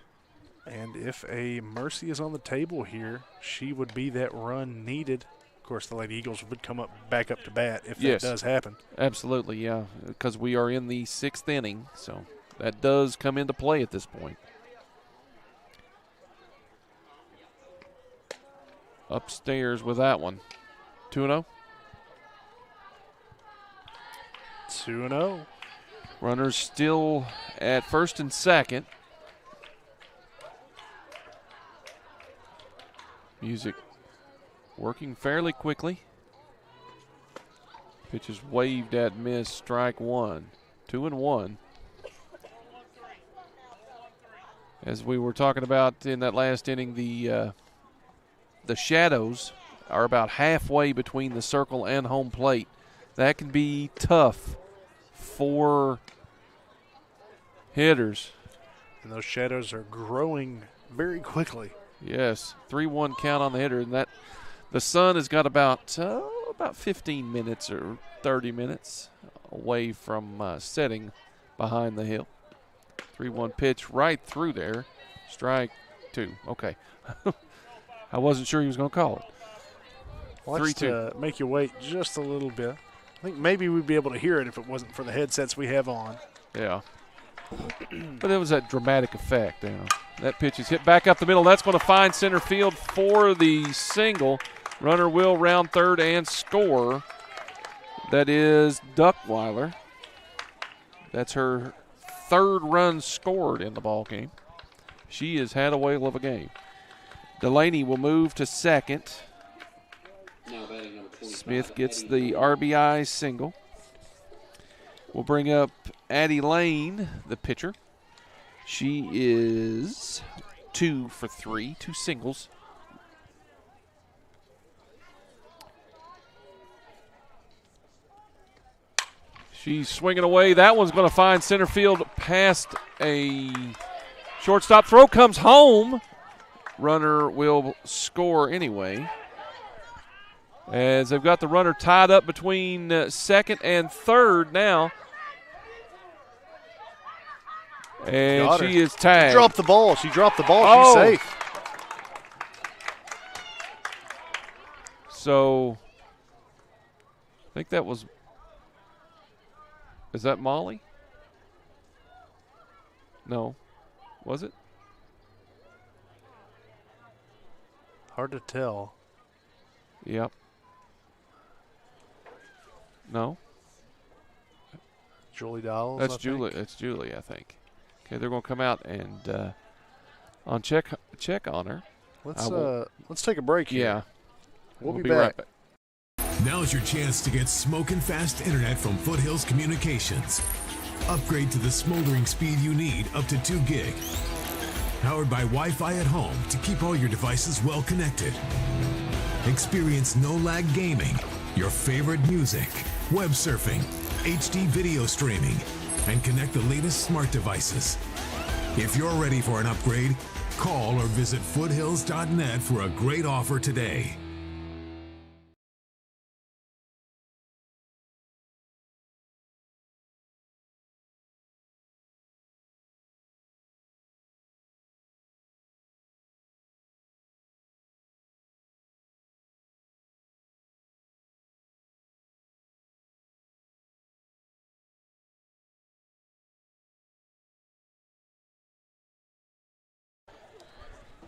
And if a mercy is on the table here, she would be that run needed. Of course, the Lady Eagles would come back up to bat if that does happen. Absolutely, yeah, because we are in the 6th inning, so that does come into play at this point. Upstairs with that one. 2-0. 2-0. Runners still at first and second. Music working fairly quickly. Pitch is waved at, miss, strike one. 2-1. As we were talking about in that last inning, the shadows are about halfway between the circle and home plate. That can be tough for hitters. And those shadows are growing very quickly. Yes, 3-1 count on the hitter, and that the sun has got about 15 minutes or 30 minutes away from setting behind the hill. 3-1 pitch right through there. Strike two. Okay. I wasn't sure he was going to call it. Watch to make you wait just a little bit. I think maybe we'd be able to hear it if it wasn't for the headsets we have on. Yeah. But it was that dramatic effect. You know. That pitch is hit back up the middle. That's going to find center field for the single. Runner will round third and score. That is Duckweiler. That's her third run scored in the ball game. She has had a whale of a game. Delaney will move to second. Smith gets the RBI single. We'll bring up Addie Lane, the pitcher. She is 2 for 3, 2 singles. She's swinging away. That one's going to find center field past a shortstop. Throw comes home. Runner will score anyway. As they've got the runner tied up between second and third now. And she is tagged. She dropped the ball. She's safe. So, I think that was, is that Molly? No. Was it? Hard to tell. Yep. No. Julie Dowles. That's Julie. It's Julie, I think. Okay, they're going to come out and on check on her. Let's take a break here. Yeah. We'll be back. Right back. Now's your chance to get smoking fast internet from Foothills Communications. Upgrade to the smoldering speed you need up to 2 gig. Powered by Wi-Fi at home to keep all your devices well connected. Experience no-lag gaming, your favorite music, web surfing, HD video streaming, and connect the latest smart devices. If you're ready for an upgrade, call or visit foothills.net for a great offer today.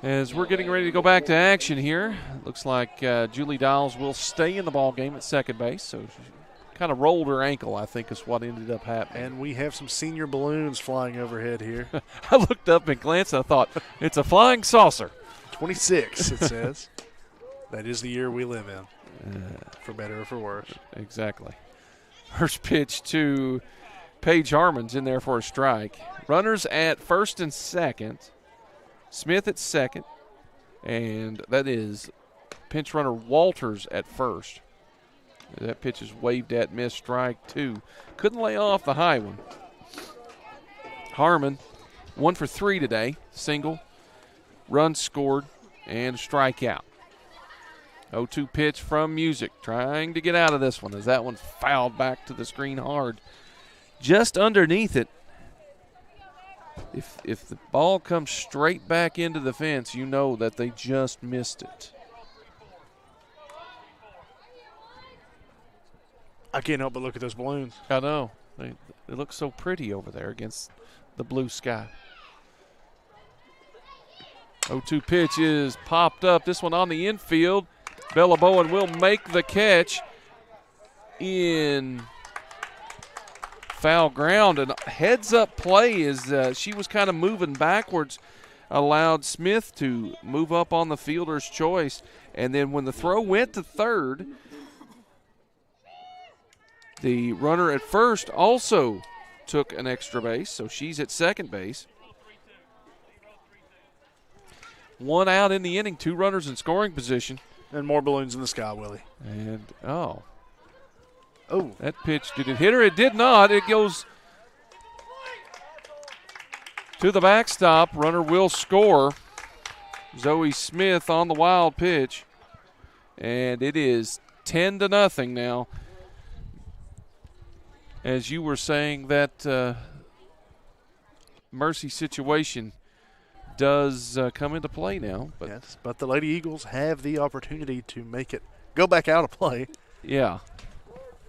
As we're getting ready to go back to action here, looks like Julie Dowles will stay in the ball game at second base. So she kind of rolled her ankle, I think, is what ended up happening. And we have some senior balloons flying overhead here. I looked up and glanced, and I thought, it's a flying saucer. 26, it says. That is the year we live in, for better or for worse. Exactly. First pitch to Paige Harmon's in there for a strike. Runners at first and second. Smith at second. And that is pinch runner Walters at first. That pitch is waved at, missed, strike 2. Couldn't lay off the high one. Harmon, 1 for 3 today. Single, run scored, and strikeout. 0-2 pitch from Music, trying to get out of this one as that one's fouled back to the screen hard. Just underneath it. If the ball comes straight back into the fence, you know that they just missed it. I can't help but look at those balloons. I know. They look so pretty over there against the blue sky. 0-2 pitch is popped up. This one on the infield. Bella Bowen will make the catch in foul ground. And heads-up play is she was kind of moving backwards, allowed Smith to move up on the fielder's choice. And then when the throw went to third, the runner at first also took an extra base, so she's at second base. 1 out in the inning, 2 runners in scoring position. And more balloons in the sky, Willie. And, oh, that pitch, did it hit her? It did not. It goes to the backstop. Runner will score. Zoe Smith on the wild pitch. And it is 10-0 now. As you were saying, that Mercy situation does come into play now. But yes, but the Lady Eagles have the opportunity to make it go back out of play. Yeah.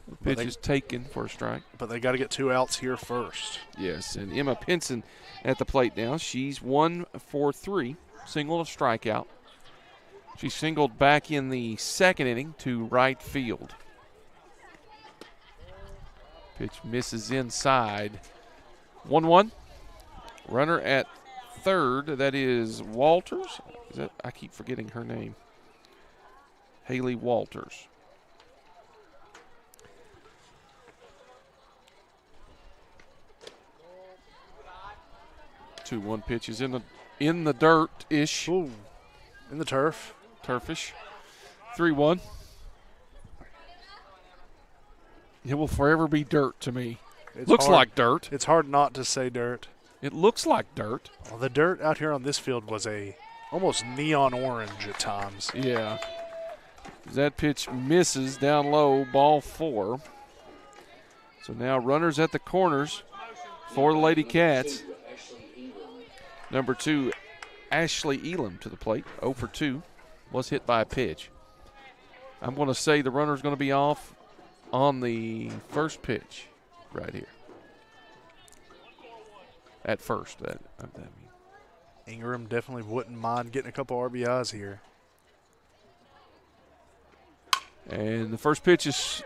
The pitch is taken for a strike. But they got to get 2 outs here first. Yes, and Emma Pinson at the plate now. She's 1 for 3, single of strikeout. She singled back in the second inning to right field. Pitch misses inside. 1-1. Runner at third. That is Walters. I keep forgetting her name. Haley Walters. 2-1 pitch is in the dirt-ish. Ooh, in the turf. Turfish. 3-1. It will forever be dirt to me. Looks like dirt. It's hard not to say dirt. It looks like dirt. Well, the dirt out here on this field was almost neon orange at times. Yeah. That pitch misses down low, ball 4. So now runners at the corners for the Lady Cats. Number 2, Ashley Elam to the plate, 0 for 2. Was hit by a pitch. I'm going to say the runner's going to be off on the first pitch right here. At first, that means. Ingram definitely wouldn't mind getting a couple RBIs here. And the first pitch is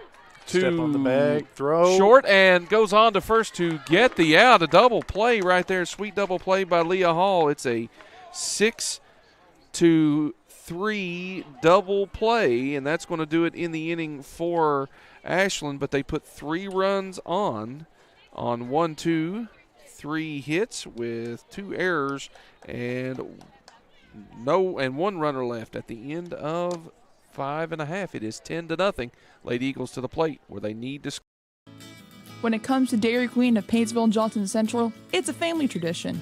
step on the bag, throw. Short, and goes on to first to get the out. A double play right there. Sweet double play by Leah Hall. It's a 6-3 double play, and that's going to do it in the inning for Ashland. But they put 3 runs on 1, 2, 3 hits with 2 errors and 1 runner left at the end of 5.5. It is 10-0. Lady Eagles to the plate where they need to score. When it comes to Dairy Queen of Paintsville and Johnson Central, it's a family tradition.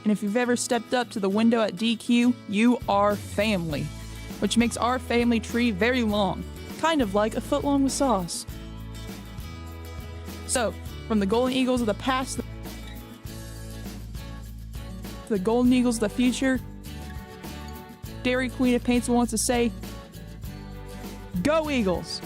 And if you've ever stepped up to the window at DQ, you are family, which makes our family tree very long, kind of like a foot long with sauce. So, from the Golden Eagles of the past to the Golden Eagles of the future, Dairy Queen of Paintsville wants to say, Go Eagles!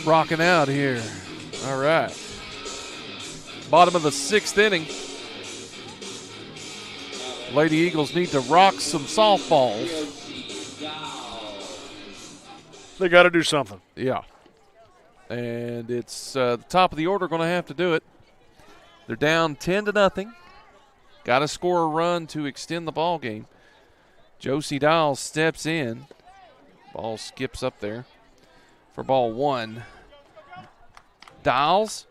Rocking out here. All right. Bottom of the 6th inning. Lady Eagles need to rock some softballs. They got to do something. Yeah. And it's the top of the order going to have to do it. They're down 10-0. Got to score a run to extend the ball game. Josie Dials steps in. Ball skips up there for ball 1. Dials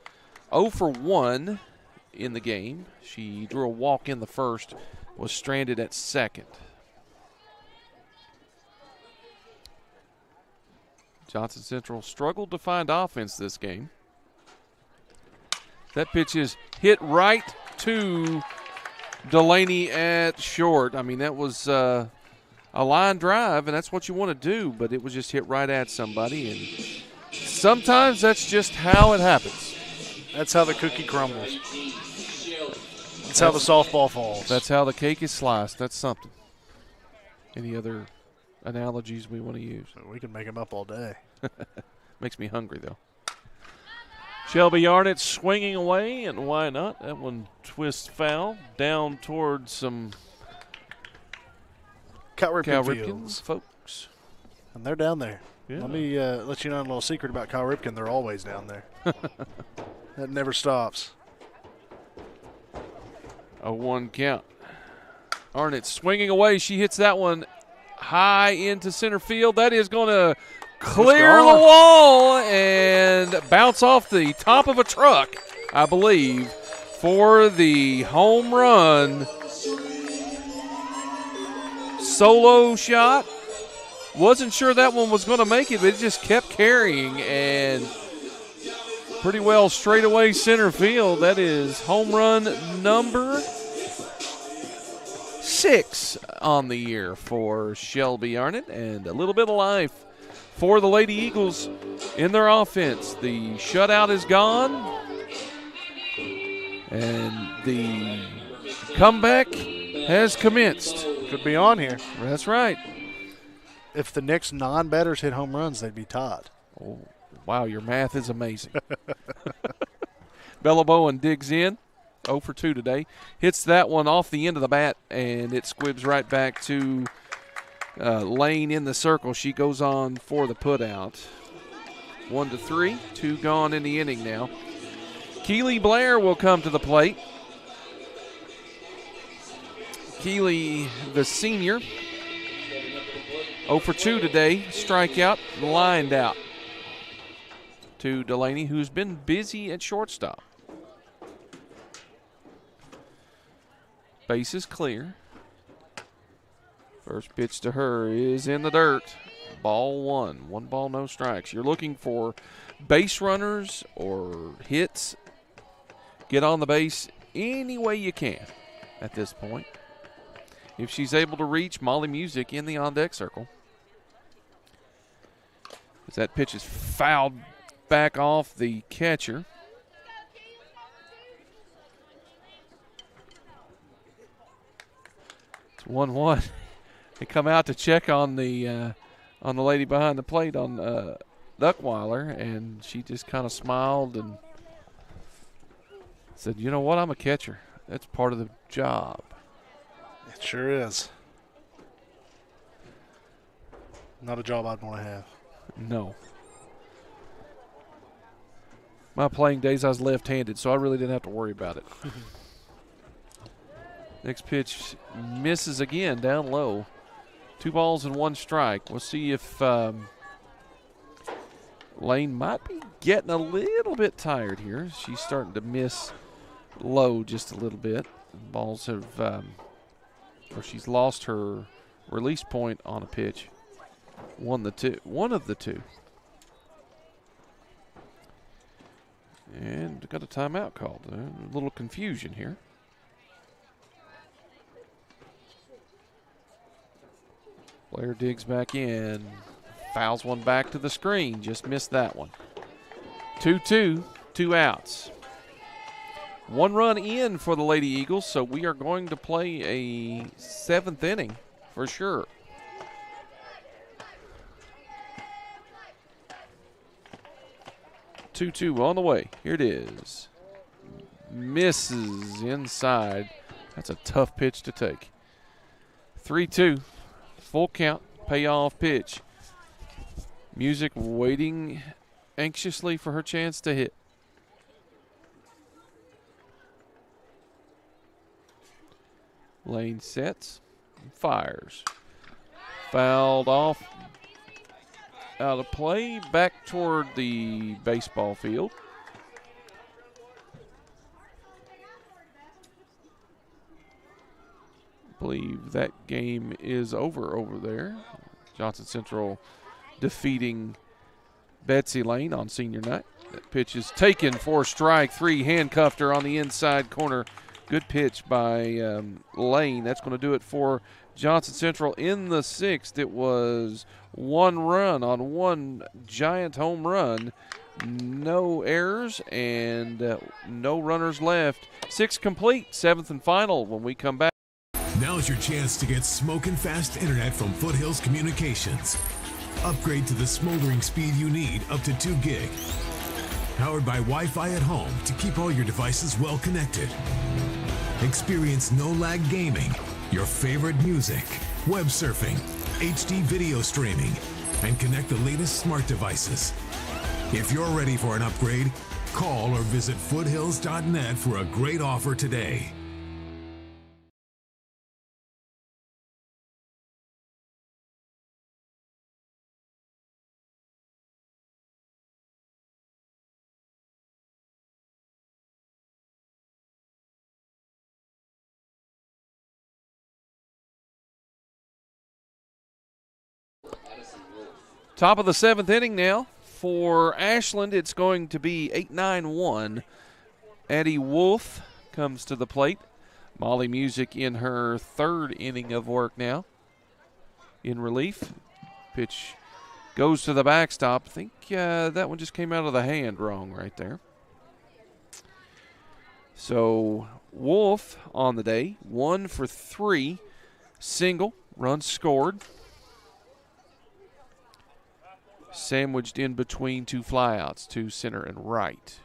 0 for 1 in the game. She drew a walk in the first, was stranded at second. Johnson Central struggled to find offense this game. That pitch is hit right to Delaney at short. I mean, that was a line drive, and that's what you want to do, but it was just hit right at somebody, and sometimes that's just how it happens. That's how the cookie crumbles. That's how the softball falls. That's how the cake is sliced. That's something. Any other analogies we want to use? We can make them up all day. Makes me hungry, though. Shelby Yarnett swinging away, and why not? That one twists foul down towards some Cal Ripken Ripken folks. And they're down there. Yeah. Let me let you know a little secret about Cal Ripken. They're always down there. That never stops. A 1 count. Arnett swinging away. She hits that one high into center field. That is going to clear the wall and bounce off the top of a truck, I believe, for the home run. Solo shot. Wasn't sure that one was going to make it, but it just kept carrying and pretty well straight away center field. That is home run number 6 on the year for Shelby Arnett, and a little bit of life for the Lady Eagles in their offense. The shutout is gone, and the comeback has commenced. Could be on here. That's right. If the next non-batters hit home runs, they'd be tied. Oh, wow, your math is amazing. Bella Bowen digs in. 0 for 2 today. Hits that one off the end of the bat, and it squibs right back to Lane in the circle. She goes on for the putout. 1-3, 2 gone in the inning now. Keely Blair will come to the plate. Keely, the senior, 0 for 2 today. Strikeout, lined out to Delaney, who's been busy at shortstop. Base is clear. First pitch to her is in the dirt. Ball 1. 1 ball, no strikes. You're looking for base runners or hits. Get on the base any way you can at this point. If she's able to reach Molly Music in the on-deck circle. As that pitch is fouled back off the catcher. It's 1-1. They come out to check on the lady behind the plate on Duckweiler, and she just kind of smiled and said, "You know what? I'm a catcher. That's part of the job." It sure is. Not a job I'd want to have. No. My playing days, I was left-handed, so I really didn't have to worry about it. Next pitch misses again, down low. 2 balls and 1 strike. We'll see if Lane might be getting a little bit tired here. She's starting to miss low just a little bit. Balls have, or she's lost her release point on a pitch. One of the two. And got a timeout called. A little confusion here. Blair digs back in. Fouls one back to the screen. Just missed that one. 2-2, 2 outs. 1 run in for the Lady Eagles, so we are going to play a 7th inning for sure. Two on the way. Here it is. misses inside. That's a tough pitch to take. 3-2, full count, payoff pitch. Music waiting anxiously for her chance to hit. Lane sets, fires. Fouled off, out of play, back toward the baseball field. Believe that game is over there. Johnson Central defeating Betsy Lane on senior night. That pitch is taken for strike three. Handcuffed her on the inside corner. Good pitch by Lane. That's going to do it for Johnson Central in the sixth. It was one run on one giant home run. No errors and no runners left. Sixth complete, seventh and final when we come back. Now's your chance to get smoking fast internet from Foothills Communications. Upgrade to the smoldering speed you need up to 2 gig. Powered by Wi-Fi at home to keep all your devices well connected. Experience no-lag gaming, your favorite music, web surfing, HD video streaming, and connect the latest smart devices. If you're ready for an upgrade, call or visit foothills.net for a great offer today. Top of the seventh inning now. For Ashland, it's going to be 8-9-1. Addie Wolf comes to the plate. Molly Music in her third inning of work now. In relief. Pitch goes to the backstop. I think that one just came out of the hand wrong right there. So Wolf on the day, 1 for 3. Single, runs scored. Sandwiched in between 2 flyouts, to center and right.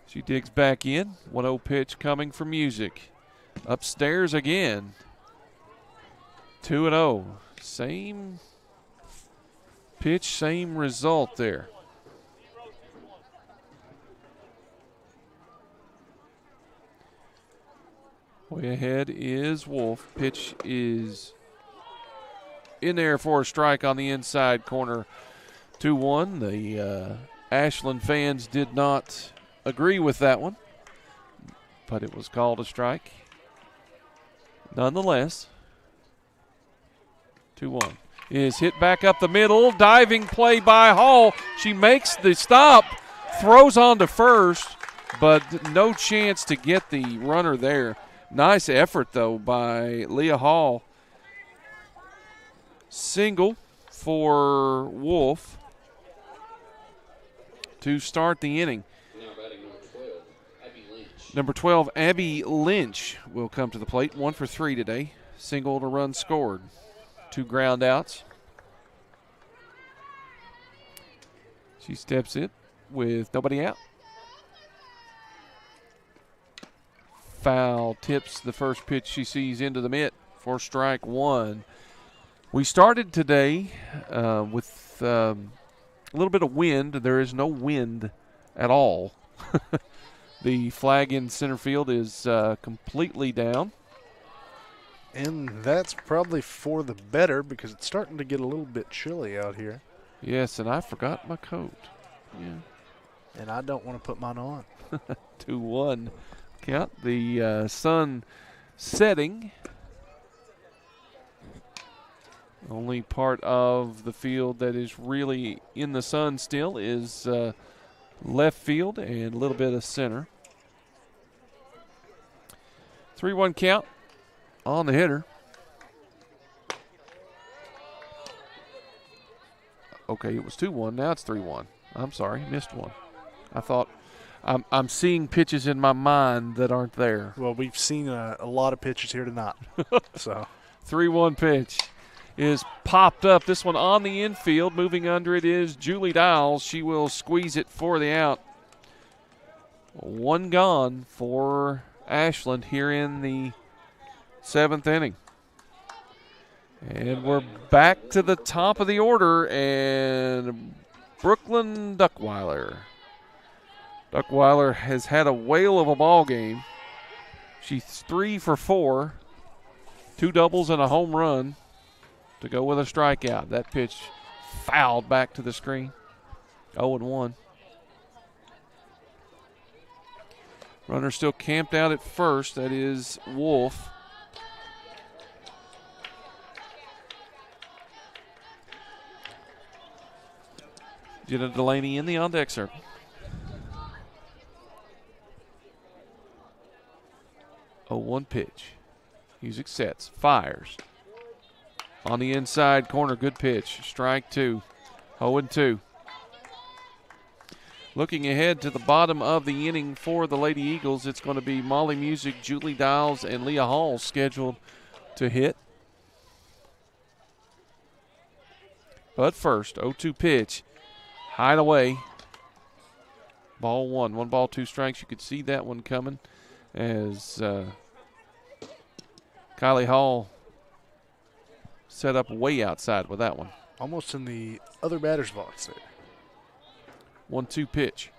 She digs back in. 1-0 pitch coming from Music. Upstairs again. 2-0. Same pitch, same result there. Way ahead is Wolf. Pitch is in there for a strike on the inside corner. 2-1. The Ashland fans did not agree with that one, but it was called a strike. Nonetheless, 2-1. Is hit back up the middle. Diving play by Hall. She makes the stop, throws on to first, but no chance to get the runner there. Nice effort, though, by Leah Hall. Single for Wolf to start the inning. Number 12, Abby Lynch will come to the plate. 1 for 3 today. Single to run scored. 2 ground outs. She steps in with nobody out. Foul tips the first pitch she sees into the mitt for strike 1. We started today with a little bit of wind. There is no wind at all. The flag in center field is completely down. And that's probably for the better because it's starting to get a little bit chilly out here. Yes, and I forgot my coat. Yeah. And I don't want to put mine on. 2-1 count. The sun setting. Only part of the field that is really in the sun still is left field and a little bit of center. 3-1 count on the hitter. Okay, it was 2-1. Now it's 3-1. I'm sorry, missed one. I thought I'm seeing pitches in my mind that aren't there. Well, we've seen a lot of pitches here tonight. So 3-1 pitch is popped up. This one on the infield. Moving under it is Julie Dials. She will squeeze it for the out. One gone for Ashland here in the 7th inning. And we're back to the top of the order, and Brooklyn Duckweiler. Duckweiler has had a whale of a ball game. She's 3 for 4, 2 doubles and a home run to go with a strikeout. That pitch fouled back to the screen. 0-1. Runner still camped out at first. That is Wolf. Jenna Delaney in the on-deck circle. A 1 pitch. Music sets. Fires. On the inside corner. Good pitch. Strike 2. 0-2. Looking ahead to the bottom of the inning for the Lady Eagles, it's going to be Molly Music, Julie Dials, and Leah Hall scheduled to hit. But first, 0-2 pitch. Hide away. Ball 1. 1 ball, 2 strikes. You could see that one coming as Kylie Hall set up way outside with that one. Almost in the other batter's box there. 1-2 pitch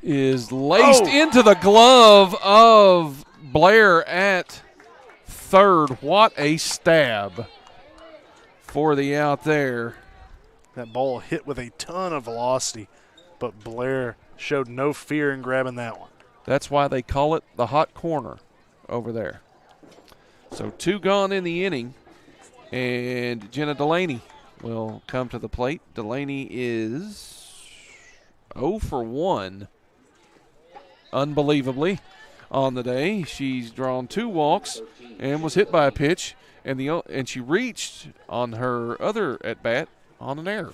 is laced into the glove of Blair at third. What a stab for the out there. That ball hit with a ton of velocity, but Blair showed no fear in grabbing that one. That's why they call it the hot corner over there. So 2 gone in the inning, and Jenna Delaney will come to the plate. Delaney is 0 for 1, unbelievably, on the day. She's drawn 2 walks and was hit by a pitch, and she reached on her other at-bat on an error.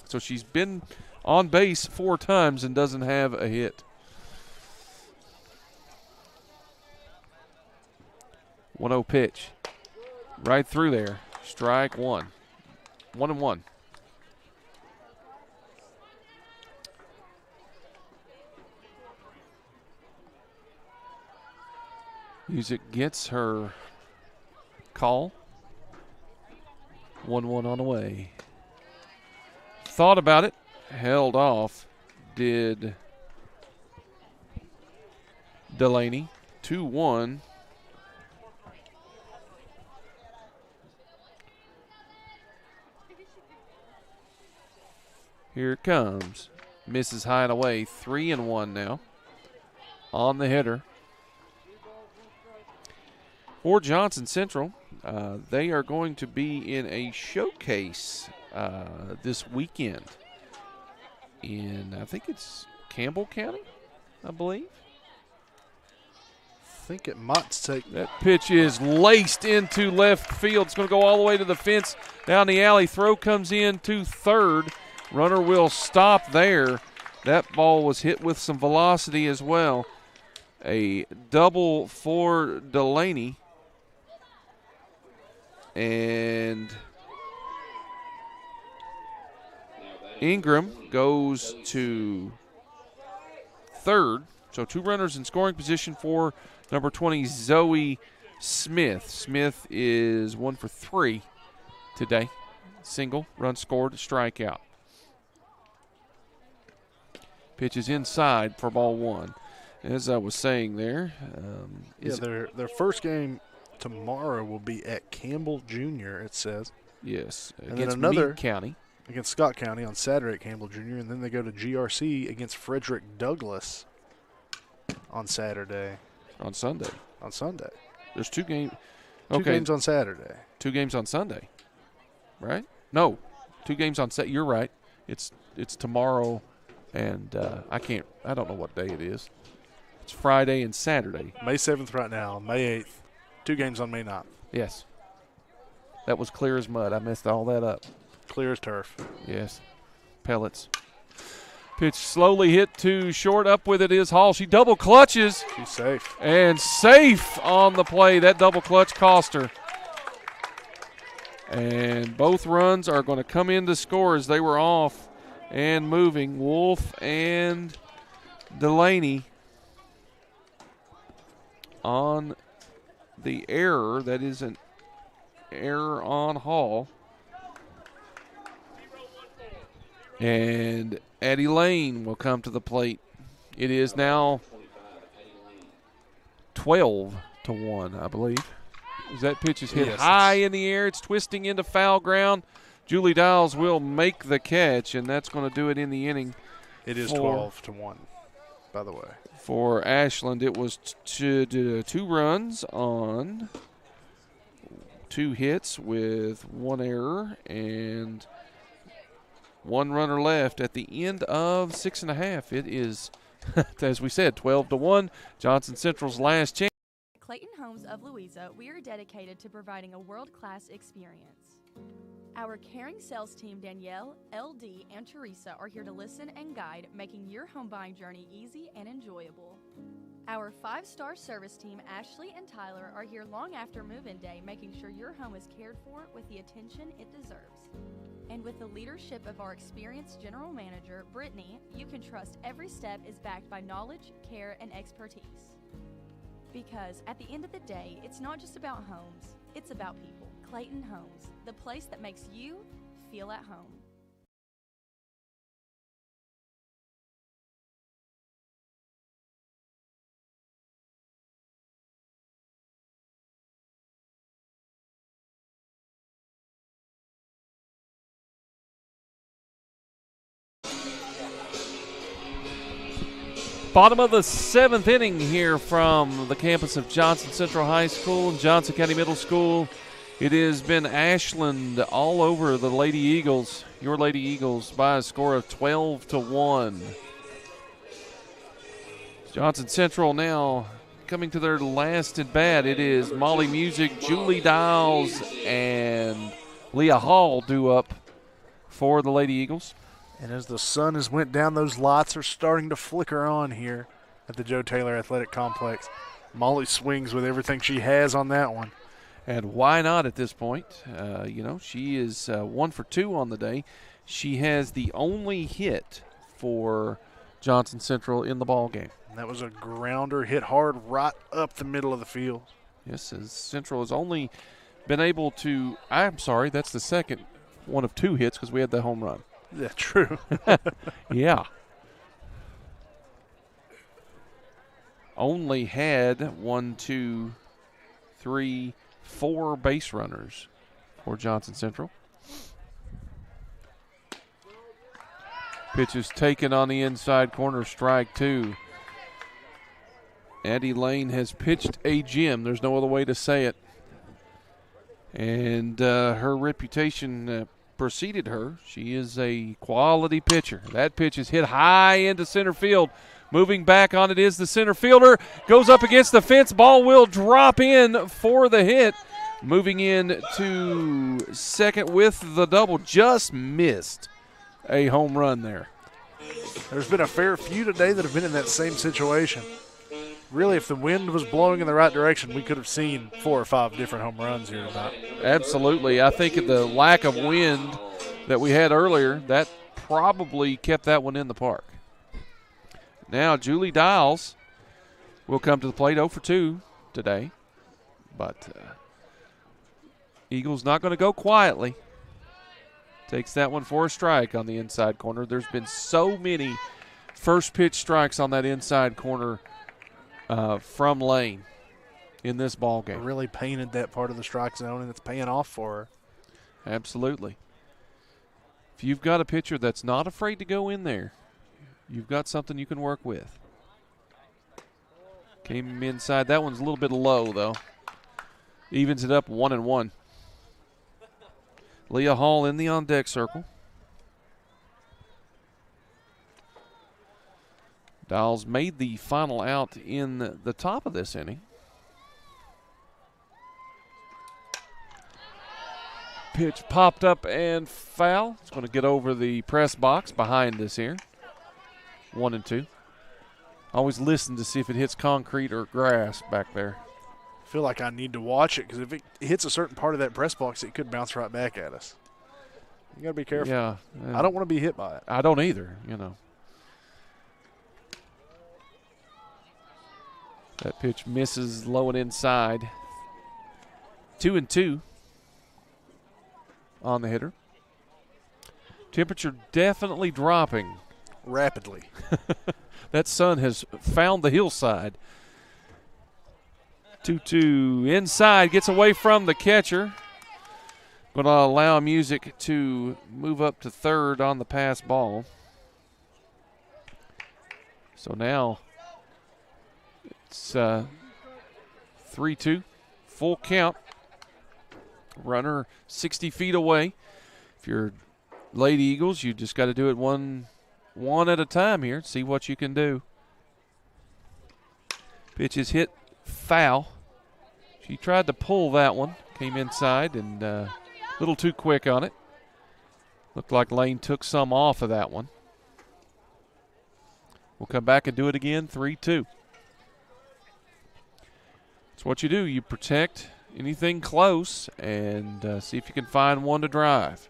So she's been on base 4 times and doesn't have a hit. 1-0 pitch. Right through there. Strike 1. 1-1. Music gets her call. 1-1 on the way. Thought about it, held off, did Delaney. 2-1. Here it comes. Misses high and away. 3-1 now on the hitter. For Johnson Central, they are going to be in a showcase this weekend in, I think it's Campbell County, I believe. I think it might take. That pitch is laced into left field. It's going to go all the way to the fence, down the alley. Throw comes in to third. Runner will stop there. That ball was hit with some velocity as well. A double for Delaney. And Ingram goes to third. So 2 runners in scoring position for number 20, Zoe Smith. Smith is 1 for 3 today. Single, run scored, strikeout. Pitch is inside for ball 1. As I was saying there. Their first game tomorrow will be at Campbell Junior, it says. Yes, and against then another Meade County. Against Scott County on Saturday at Campbell Junior, and then they go to GRC against Frederick Douglass on Saturday. On Sunday. On Sunday. There's 2 games. Two games on Saturday. 2 games on Sunday, right? No, 2 games on Saturday. You're right. It's tomorrow, and I don't know what day it is. It's Friday and Saturday. May 7th right now, May 8th. 2 games on May 9th. Yes. That was clear as mud. I messed all that up. Clear as turf. Yes. Pellets. Pitch slowly hit to short. Up with it is Hall. She double clutches. She's safe. And safe on the play. That double clutch cost her. And both runs are going to come in to score as they were off and moving. Wolf and Delaney on the error. That is an error on Hall. And Addie Lane will come to the plate. It is now 12-1, I believe. As that pitch is hit high in the air, it's twisting into foul ground. Julie Dials will make the catch, and that's going to do it in the inning. It is 12-1, by the way. For Ashland, it was 2 runs on 2 hits with 1 error and 1 runner left at the end of 6.5. It is, as we said, 12-1. Johnson Central's last chance. Clayton Homes of Louisa, we are dedicated to providing a world-class experience. Our caring sales team, Danielle, LD, and Teresa, are here to listen and guide, making your home buying journey easy and enjoyable. Our 5-star service team, Ashley and Tyler, are here long after move-in day, making sure your home is cared for with the attention it deserves. And with the leadership of our experienced general manager, Brittany, you can trust every step is backed by knowledge, care, and expertise. Because at the end of the day, it's not just about homes, it's about people. Clayton Homes, the place that makes you feel at home. Bottom of the 7th inning here from the campus of Johnson Central High School and Johnson County Middle School. It has been Ashland all over the Lady Eagles, your Lady Eagles, by a score of 12-1. Johnson Central now coming to their last at bat. It is Molly Music, Julie Dials, and Leah Hall due up for the Lady Eagles. And as the sun has went down, those lights are starting to flicker on here at the Joe Taylor Athletic Complex. Molly swings with everything she has on that one. And why not at this point? She is 1 for 2 on the day. She has the only hit for Johnson Central in the ball game. And that was a grounder hit hard right up the middle of the field. Yes, as Central has only been able to – I'm sorry, that's the second one of 2 hits because we had the home run. Yeah, true. Yeah. Only had 1, 2, 3, 4 base runners for Johnson Central. Pitch is taken on the inside corner, strike 2. Addie Lane has pitched a gem. There's no other way to say it. And her reputation preceded her. She is a quality pitcher. That pitch is hit high into center field. Moving back on it is the center fielder. Goes up against the fence. Ball will drop in for the hit. Moving in to second with the double. Just missed a home run there. There's been a fair few today that have been in that same situation. Really, if the wind was blowing in the right direction, we could have seen 4 or 5 different home runs here tonight. Absolutely. I think the lack of wind that we had earlier, that probably kept that one in the park. Now, Julie Dials will come to the plate 0 for 2 today. But Eagles not going to go quietly. Takes that one for a strike on the inside corner. There's been so many first pitch strikes on that inside corner from Lane in this ball game. Really painted that part of the strike zone, and it's paying off for her. Absolutely. If you've got a pitcher that's not afraid to go in there, you've got something you can work with. Came inside. That one's a little bit low, though. Evens it up 1-1. Leah Hall in the on-deck circle. Dials made the final out in the top of this inning. Pitch popped up and foul. It's going to get over the press box behind us here. 1-2. Always listen to see if it hits concrete or grass back there. I feel like I need to watch it because if it hits a certain part of that press box, it could bounce right back at us. You got to be careful. Yeah. I don't want to be hit by it. I don't either, you know. That pitch misses low and inside. 2-2 on the hitter. Temperature definitely dropping. Rapidly. That sun has found the hillside. 2-2 inside, gets away from the catcher. Going to allow Music to move up to third on the pass ball. So now it's 3-2, full count. Runner 60 feet away. If you're Lady Eagles, you just got to do it one at a time here. See what you can do. Pitch is hit foul. She tried to pull that one. Came inside and a little too quick on it. Looked like Lane took some off of that one. We'll come back and do it again, 3-2. That's what you do. You protect anything close and see if you can find one to drive.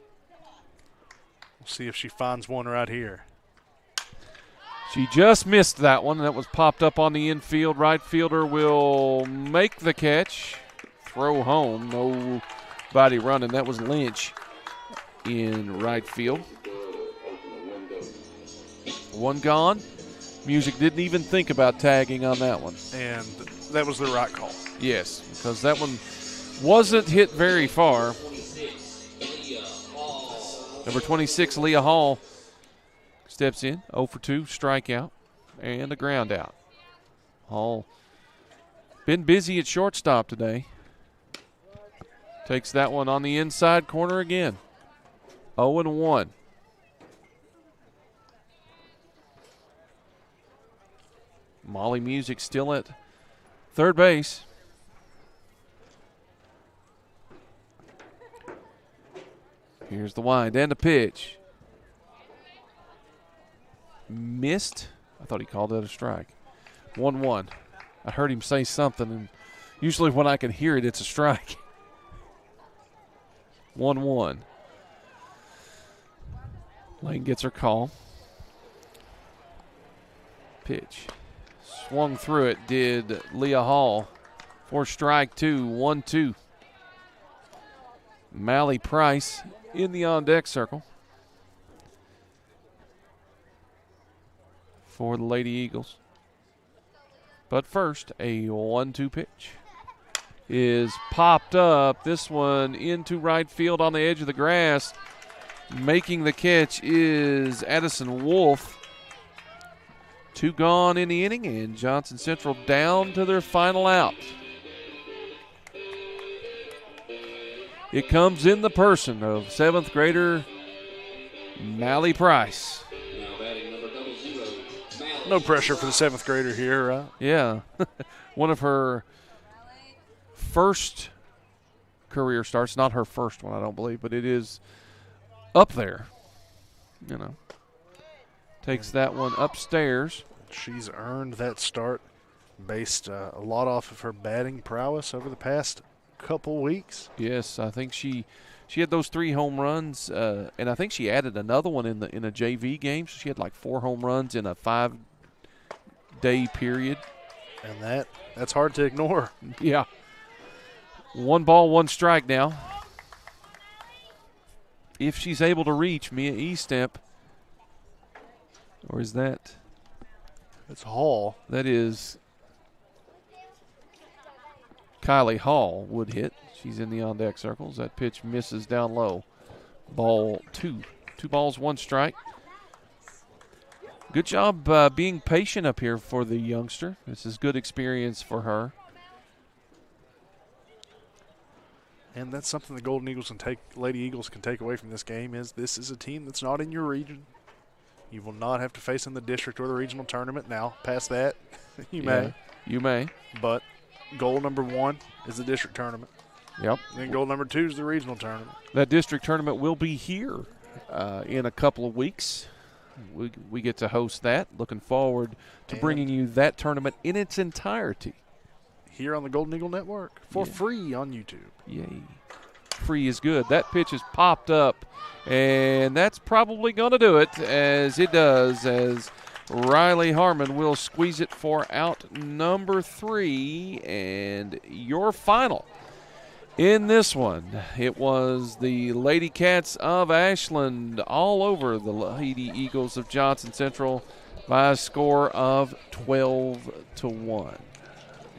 We'll see if she finds one right here. She just missed that one. That was popped up on the infield. Right fielder will make the catch. Throw home. Nobody running. That was Lynch in right field. One gone. Music didn't even think about tagging on that one. And that was the right call. Yes, because that one wasn't hit very far. Number 26, Leah Hall, steps in, 0 for 2, strikeout, and a ground out. Hall been busy at shortstop today. Takes that one on the inside corner again. 0-1. Molly Music still at third base. Here's the wind and the pitch. Missed. I thought he called that a strike. 1-1. I heard him say something, and usually when I can hear it, it's a strike. 1-1. Lane gets her call. Pitch. Swung through it, did Leah Hall. For strike two, 1-2. Mally Price in the on-deck circle for the Lady Eagles. But first, a 1-2 pitch is popped up. This one into right field on the edge of the grass. Making the catch is Addison Wolf. 2 gone in the inning, and Johnson Central down to their final out. It comes in the person of 7th grader Mally Price. No pressure for the 7th grader here, right? Yeah. One of her first career starts. Not her first one, I don't believe, but it is up there. You know. Takes that one upstairs. She's earned that start based a lot off of her batting prowess over the past couple weeks. Yes, I think she had those 3 home runs, and I think she added another one in a JV game. So she had like 4 home runs in a 5-day period. And that's hard to ignore. Yeah. 1 ball, 1 strike now. If she's able to reach Mia Eastemp, or is that? It's Hall. That is Kylie Hall would hit. She's in the on-deck circles. That pitch misses down low. Ball 2. 2 balls, 1 strike. Good job being patient up here for the youngster. This is good experience for her. And that's something the Golden Eagles Lady Eagles can take away from this game is this is a team that's not in your region. You will not have to face in the district or the regional tournament. Now, past that, you may. You may. But goal number 1 is the district tournament. Yep. Then goal number 2 is the regional tournament. That district tournament will be here in a couple of weeks. We get to host that. Looking forward to bringing you that tournament in its entirety. Here on the Golden Eagle Network for free on YouTube. Yay. Free is good. That pitch is popped up, and that's probably going to do it, as it does, as Riley Harmon will squeeze it for out number 3. And your final in this one, it was the Lady Cats of Ashland all over the Lady Eagles of Johnson Central by a score of 12-1.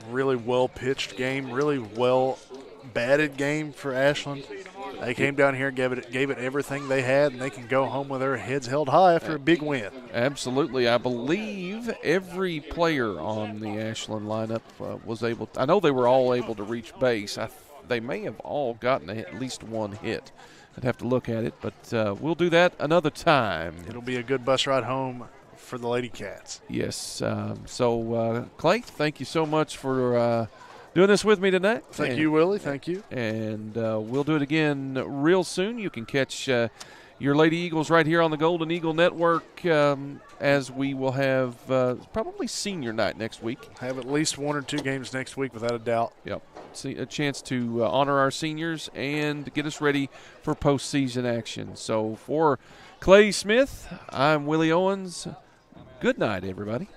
Really well-pitched game, really well-batted game for Ashland. They came down here and gave it everything they had, and they can go home with their heads held high after a big win. Absolutely. I believe every player on the Ashland lineup was able – I know they were all able to reach base. They may have all gotten at least one hit. I'd have to look at it, but we'll do that another time. It'll be a good bus ride home for the Lady Cats. Yes. Clay, thank you so much for doing this with me tonight. Thank you, Willie. Thank you. And we'll do it again real soon. You can catch your Lady Eagles right here on the Golden Eagle Network as we will have probably senior night next week. Have at least 1 or 2 games next week without a doubt. Yep. See a chance to honor our seniors and get us ready for postseason action. So for Clay Smith, I'm Willie Owens. Good night, everybody.